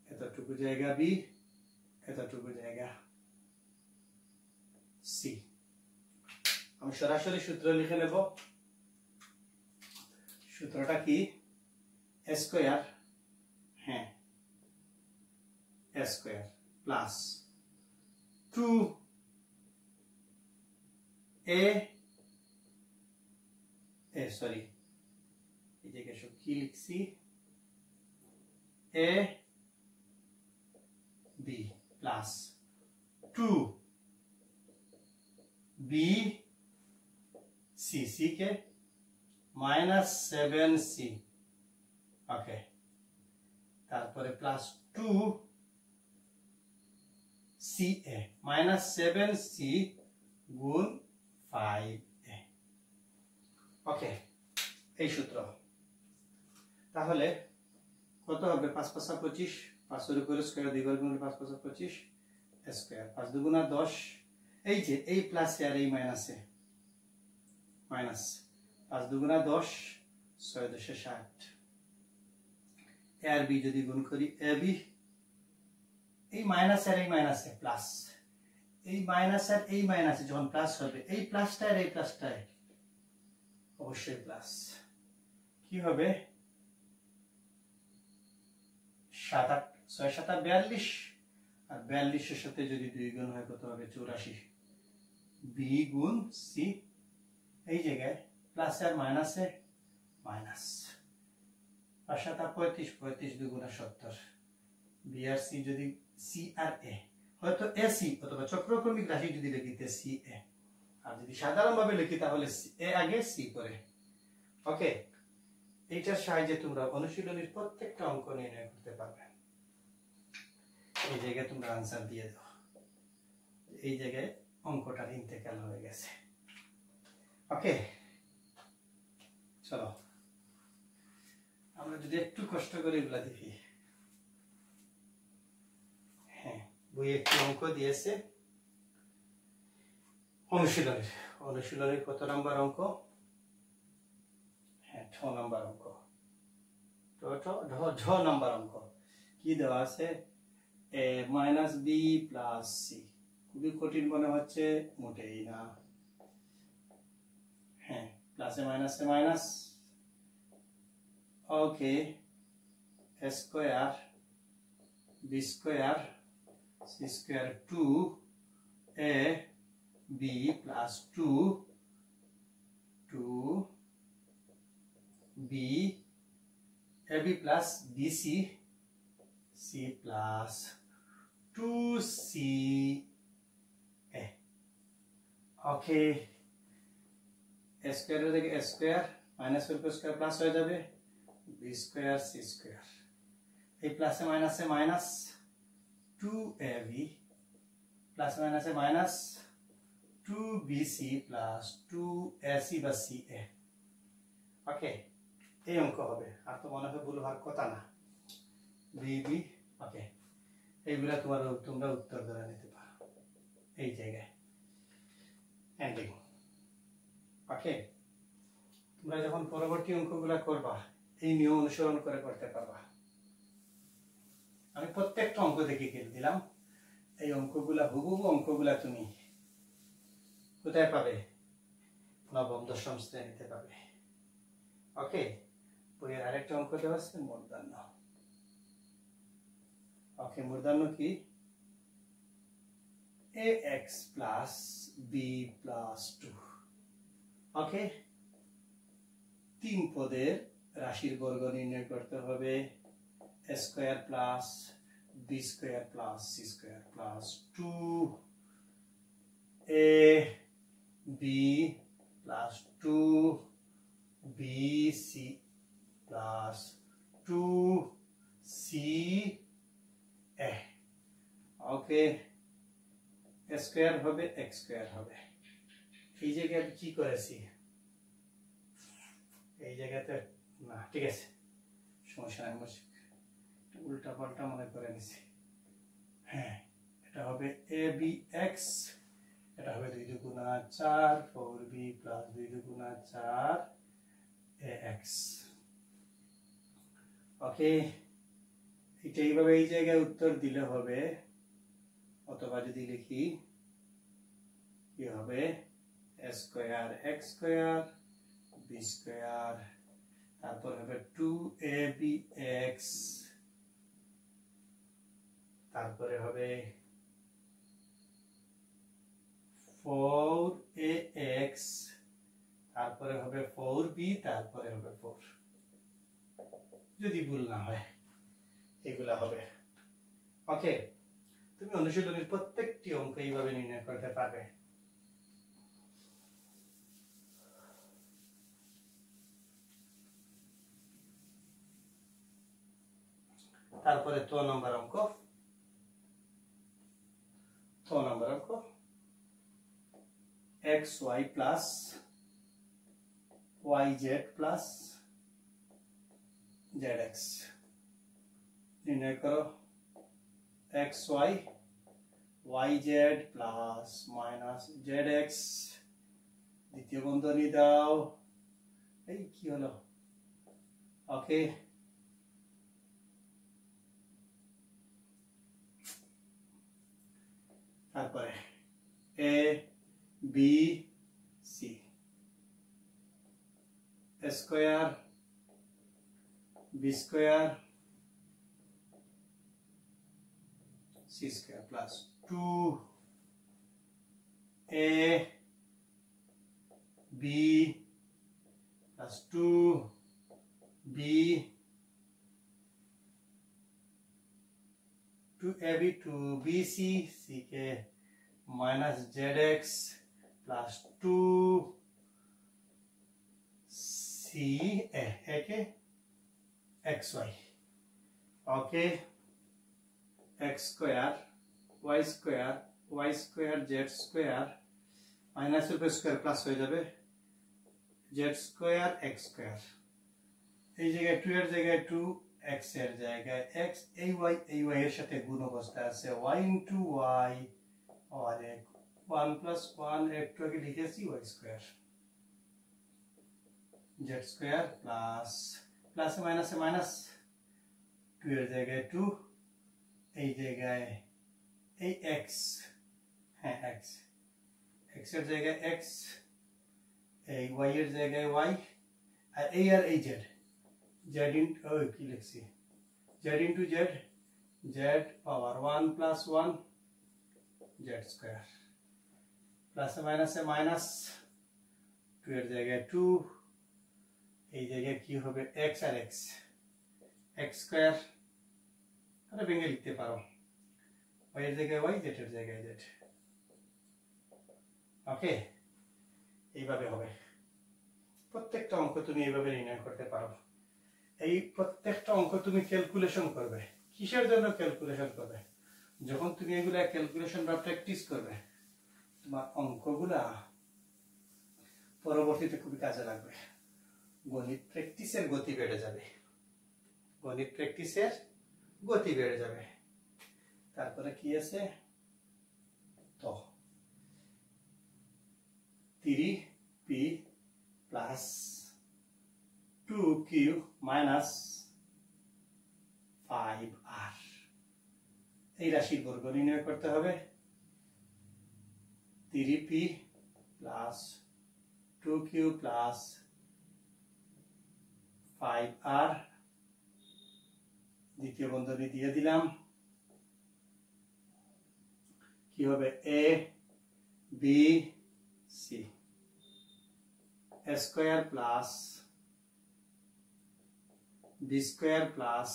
Speaker 1: এতটুকু জায়গা বি এতটুকু জায়গা সি আমি সরাসরি সূত্র লিখে নেব সূত্রটা কি a স্কয়ার হ্যাঁ a square plus 2a sorry এই জায়গায় সব কি লিখছি a b plus 2b c c के माइनस 7c ओके তারপরে প্লাস 2ca মাইনাস 7c গুণ 5a ওকে এই সূত্র তাহলে কত হবে 5 5 25 5 এর উপরে স্কয়ার 2 বার গুণ 5 5 25 স্কয়ার 5 দুগুণা 10 এই যে এই প্লাস আর এই মাইনাসে মাইনাস 5 দুগুণা 10 6 10 60 a আর b যদি গুণ করি ab এই মাইনাস আর এই মাইনাসে প্লাস এই মাইনাস আর এই মাইনাসে যখন প্লাস হবে এই প্লাসটা আর এই প্লাসটা অবশ্যই প্লাস কি হবে 7 8 6 7 42 আর 42 এর সাথে যদি 2 গুণ হয় কত হবে 84 b গুণ c এই জায়গায় প্লাস আর মাইনাসে মাইনাস 5 7 35 35 দুগুণা 70 b আর c যদি c আর a হয়তো ac অথবা চক্রক্রমিক রাশি যদি লিখিতে c a আর যদি সাধারণভাবে লিখি তাহলে a আগে c পরে ওকে এইটার সাহায্যে তোমরা অনুশীলনীর প্রত্যেকটা অঙ্ক নির্ণয় করতে পারবে এই জায়গায় তোমরা আনসার দিয়ে দাও। এই জায়গায় অঙ্কটার ইন্তেকাল হয়ে গেছে। ওকে, চলো আমরা যদি একটু কষ্ট করে এগুলা দেখি। হ্যাঁ, বই একটি অঙ্ক দিয়েছে অনুশীলনের কত নাম্বার অঙ্ক? হ্যাঁ, 6 নাম্বার অঙ্ক। ঝ নাম্বার অঙ্ক কি দেওয়া আছে? a minus B plus C. খুবই কঠিন মনে হচ্ছে, মোটেই না। হ্যাঁ, প্লাসে মাইনাসে minus. Okay, a square B square C square 2a b plus 2b ab plus bc c plus 2c a. Okay, a স্কয়ারের দিকে a square minus square plus হয়ে যাবে b স্কয়ার c স্কয়ার। এই প্লাসে মাইনাসে মাইনাস 2ab প্লাস মাইনাসে minus 2bc plus 2ac বা ca। ওকে, এই অঙ্ক হবে। আর তো মনে হয় ভুল হওয়ার কথা না। bb। ওকে, এইগুলা তোমরা উত্তর ধরে নিতে পারো এই জায়গায় এন্ডিং। ওকে, তোমরা যখন পরবর্তী অঙ্কগুলা করবা এই নিয়ম অনুসরণ করে করতে পারবা। আমি প্রত্যেকটা অঙ্ক দেখে দিলাম। এই অঙ্কগুলা হুবহু অঙ্কগুলা তুমি কোথায় পাবে? নবম দশম শ্রেণীতে পাবে। ওকে, বইয়ের আরেকটা অঙ্ক দেওয়া আছে মূর্ধন্য। ওকে, মূর্ধন্য কি? ax plus b plus 2। ওকে, 3 পদের রাশির বর্গ নির্ণয় করতে হবে। a square plus b square plus c square plus 2a b plus 2bc plus 2ca। Okay, a square হবে x স্কয়ার হবে। এই জায়গায় কি করেছি? এই জায়গাতে না, ঠিক আছে, সমস্যা নাই, উল্টা পাল্টা মনে করে নিছি। হ্যাঁ, এটা হবে abx, এটা হবে 2 দুগুণা 4 4b প্লাস 2 দুগুণা 4 ax। ওকে, এটা এইভাবে এই জায়গায় উত্তর দিলে হবে, অথবা যদি লিখি কি হবে? a square x square b square, তারপর হবে 2abx, তারপরে হবে 4ax, তারপরে হবে 4b, তারপরে হবে 4। যদি ভুল না হয় এগুলা হবে। ওকে, তুমি অনুশীলনের প্রত্যেকটি অঙ্ক এইভাবে নির্ণয় করতে পারবে। তারপরে তো নম্বর অঙ্ক, xy plus yz plus zx নির্ণয় করো। xy yz plus minus zx, দ্বিতীয় বন্ধনী দাও। এই কি হলো? ওকে, তারপরে a b c square b square c square plus 2a b plus 2b 2ab 2bc c के minus zx plus 2ca के xy। Okay, x square y square y square z square minus এর square plus হয়ে যাবে z square x square. এই জায়গায় 2 এর জায়গায় 2, x এর জায়গায় x, এই y এর সাথে গুণ অবস্থায় আছে y into y আর 1 plus 1 একটু আগে লিখেছি y square z square plus প্লাসে মাইনাসে মাইনাস 2 এর জায়গায় 2, এই জায়গায় এই x, হ্যাঁ x এর জায়গায় x, এই y এর জায়গায় y, আর এই আর এই z into কি লিখছি z into z পাওয়ার 1 plus 1 z স্কয়ার প্লাসে মাইনাসে মাইনাস 2 এর জায়গায় 2, এই জায়গায় কি হবে x আর x স্কয়ার, আরে ভেঙে লিখতে পারো y এর জায়গায় y, z এর জায়গায় z। ওকে, এইভাবে হবে। প্রত্যেকটা অঙ্ক তুমি এইভাবে নির্ণয় করতে পারো। এই প্রত্যেকটা অঙ্ক তুমি ক্যালকুলেশন করবে। কিসের জন্য ক্যালকুলেশন করবে? যখন তুমি এগুলা ক্যালকুলেশন বা প্র্যাকটিস করবে, তোমার অঙ্কগুলা পরবর্তীতে খুবই কাজে লাগবে। গণিত প্র্যাকটিসের গতি বেড়ে যাবে, গণিত প্র্যাকটিসের গতি বেড়ে যাবে। তারপরে কি আছে, তো 3p plus 2q minus 5r, এই রাশির বর্গ নির্ণয় করতে হবে। 3p plus 2q plus 5r, দ্বিতীয় বন্ধনী দিয়ে দিলাম। কি হবে a b c square plus b square plus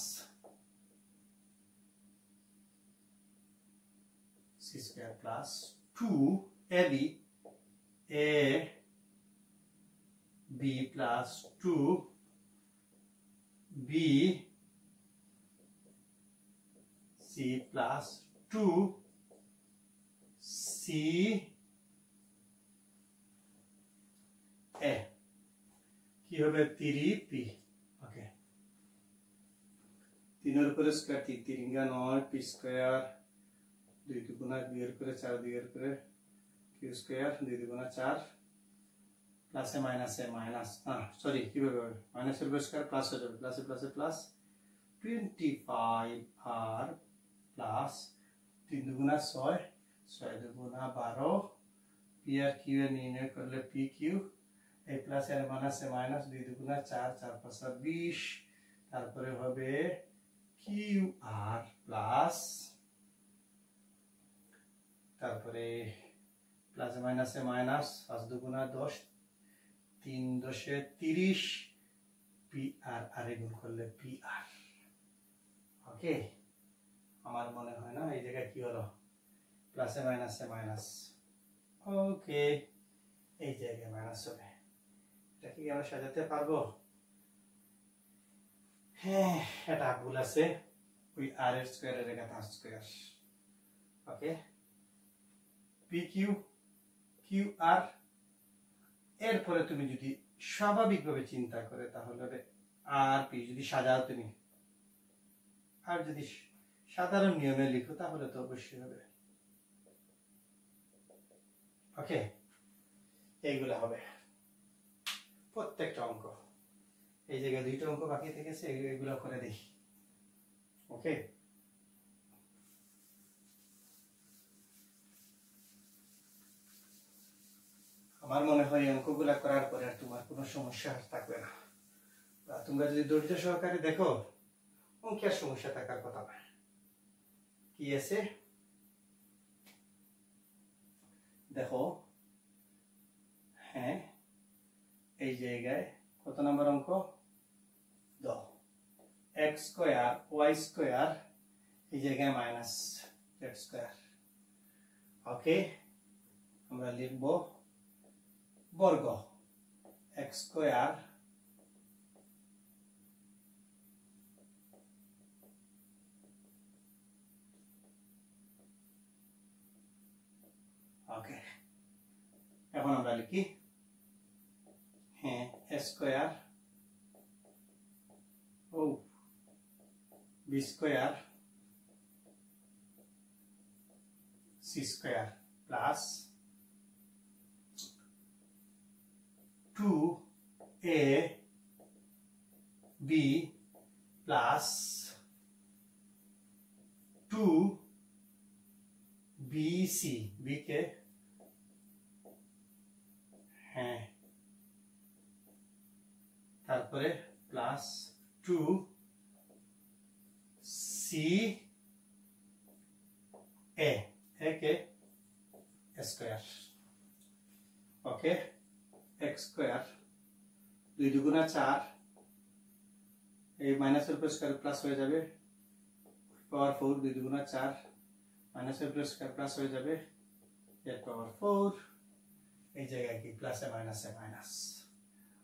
Speaker 1: c square plus 2ab a b plus 2b c plus 2c a, কি হবে 3p। ওকে, 3 এর উপরে স্কয়ার, 3 3 9 p স্কয়ার, 2 দুগুণা 2 এর উপরে 4 2 এর উপরে q স্কয়ার, 2 দুগুণা 4 প্লাসে মাইনাসে মাইনাস, সরি কিভাবে হবে, মাইনাসের উপরে স্কয়ার প্লাস হয়ে যাবে, প্লাসে প্লাসে প্লাস 25r প্লাস 3 দুগুণা 6 6 দুগুণা 12, p আর q এর নির্ণয় করলে pq, এই প্লাস আর মাইনাসে মাইনাস 2 দুগুণা 4 4 5 20, তারপরে হবে qr প্লাস, তারপরে প্লাস মাইনাসে মাইনাস 5 দুগুণা 10 3 10 30, pr আর গুণ করলে pr। ওকে, আমার মনে হয় না এই জায়গায় কি হলো, প্লাসে মাইনাসে মাইনাস। ওকে, এই জায়গায় মাইনাস হবে, এটা কি আমরা সাজাতে পারবো? হ্যাঁ, এটা ভুল আছে, ওই r এর স্কয়ারের জায়গায় r স্কয়ার। ওকে, pq qr, এরপরে তুমি যদি স্বাভাবিকভাবে চিন্তা করে তাহলে আর p যদি সাজাও তুমি, আর যদি সাধারণ নিয়মে লিখো তাহলে তো অবশ্যই হবে। ওকে, এইগুলো হবে প্রত্যেকটা অঙ্ক। এই জায়গায় 2টা অঙ্ক বাকি থেকেছে, এগুলো করে দেখি। ওকে, আমার মনে হয় এই অঙ্কগুলা করার পরে আর তোমার কোনো সমস্যা থাকবে না। তোমরা যদি ধৈর্য সহকারে দেখো, অঙ্কের সমস্যা থাকার কথা না। কি আছে দেখো, হ্যাঁ, এই জায়গায় কত নম্বর অঙ্ক, x স্কয়ার y স্কয়ার, এই জায়গায় মাইনাস z স্কয়ার। ওকে, আমরা লিখব বর্গ x স্কয়ার ওকে, এখন আমরা লিখি হ্যাঁ এ স্কয়ার ও B square C square plus 2ab plus 2bc, B কে হ্যাঁ তারপরে প্লাস 2ca কে স্কয়ার। ওকে, এক্স স্কয়ার 2 দুগুণা 4, এই মাইনাসের উপর স্কয়ার প্লাস হয়ে যাবে পাওয়ার 4, 2 দুগুণা 4 মাইনাসের উপর স্কয়ার প্লাস হয়ে যাবে এর পাওয়ার 4, এই জায়গায় কি প্লাসে মাইনাসে minus.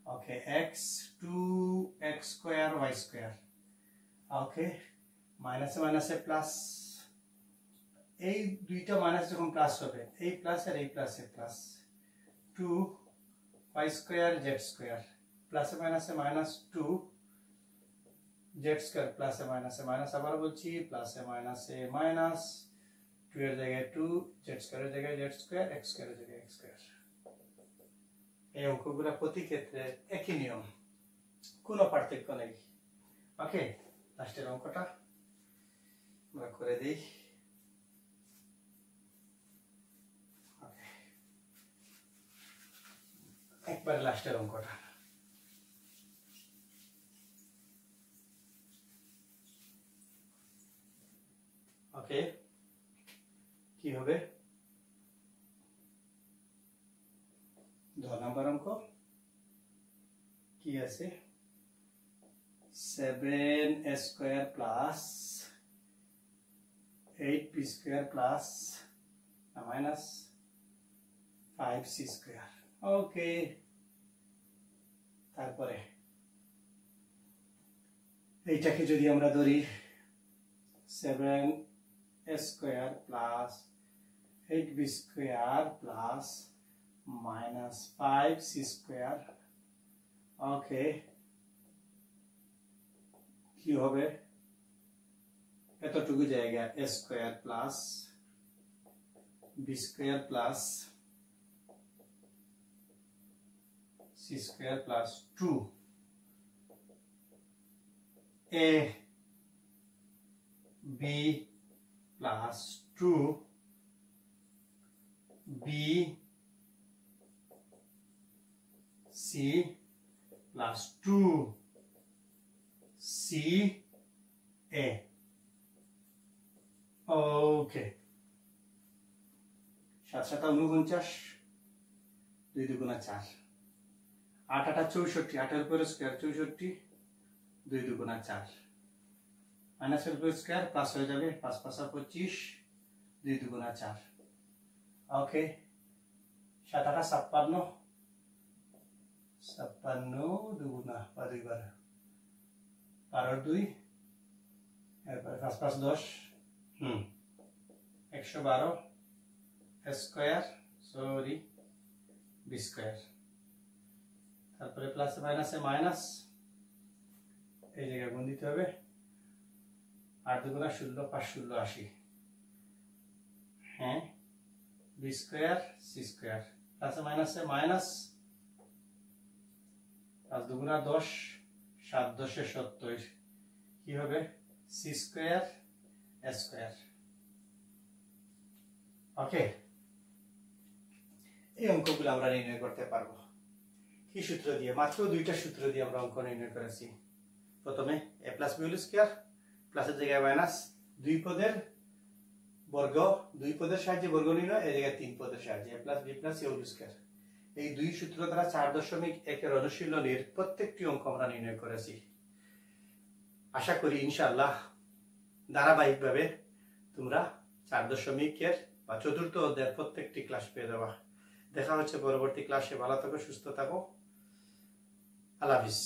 Speaker 1: Okay, X 2x square y square. Okay, মাইনাসে মাইনাসে প্লাস, এই দুইটা মাইনাস যখন প্লাস হবে এই প্লাস আর এই প্লাসে plus 2y square z square প্লাসে মাইনাসে মাইনাস 2z স্কয়ার প্লাসে মাইনাসে মাইনাস, আবার বলছি প্লাসে মাইনাসে মাইনাস, 2 এর জায়গায় 2, z স্কয়ারের জায়গায় z স্কয়ার, x স্কয়ারের জায়গায় x স্কয়ার। এই অঙ্কগুলো প্রতি ক্ষেত্রে একই নিয়ম, কোনো পার্থক্য নেই। ওকে, লাস্টের অঙ্কটা আমরা করে দিই। একবার লাস্টের অঙ্কটা ওকে, কি হবে 10 নম্বর অঙ্ক কি আছে 7a square plus 8b square plus minus 5c square. Okay, তারপরে এইটাকে যদি আমরা ধরি 7a square plus 8b square plus minus 5c square. Okay, কি হবে এতটুকু জায়গা a square plus b square plus c square plus 2ab plus 2bc plus 2ca। Okay, 7 7 49, 2 দুগুণা 4, 8 8 64, 8 এর উপর স্কয়ার 64, 2 দুগুণা 4 মাইনাসের উপর স্কয়ার প্লাস হয়ে যাবে 5 5 25, 2 দুগুণা 4। ওকে, 7 8 56, 56 দুগুণা বা 2 বার 12 2, এরপরে 5 5 10, 112 স্কয়ার সরি b স্কয়ার, তারপরে প্লাসে মাইনাসে মাইনাস, এই জায়গায় গুণ দিতে হবে 8 দুগুণা 16 5 16 80, হ্যাঁ b স্কয়ার c স্কয়ার প্লাসে মাইনাসে মাইনাস, 5 দুগুণা 10 7 10 70, কি হবে c square a square. Okay, এই অঙ্কগুলো আমরা নির্ণয় করতে পারবো কি সূত্র দিয়ে? মাত্র দুইটা সূত্র দিয়ে আমরা অঙ্ক নির্ণয় করেছি। প্রথমে a plus b whole square, প্লাসের জায়গায় মাইনাস, দুই পদের বর্গ, দুই পদের সাহায্যে বর্গ নির্ণয়, এই জায়গায় তিন পদের সাহায্যে a plus b plus c whole square. এই দুই সূত্র দ্বারা 4.1 এর অনুশীলনের প্রত্যেকটি অঙ্ক আমরা নির্ণয় করেছি। আশা করি ইনশাআল্লাহ ধারাবাহিকভাবে তোমরা 4.1 এর বা চতুর্থ অধ্যায়ের প্রত্যেকটি ক্লাস পেয়ে যাবা। দেখা হচ্ছে পরবর্তী ক্লাসে। ভালো থাকো, সুস্থ থাকো, আল্লাহ হাফেজ।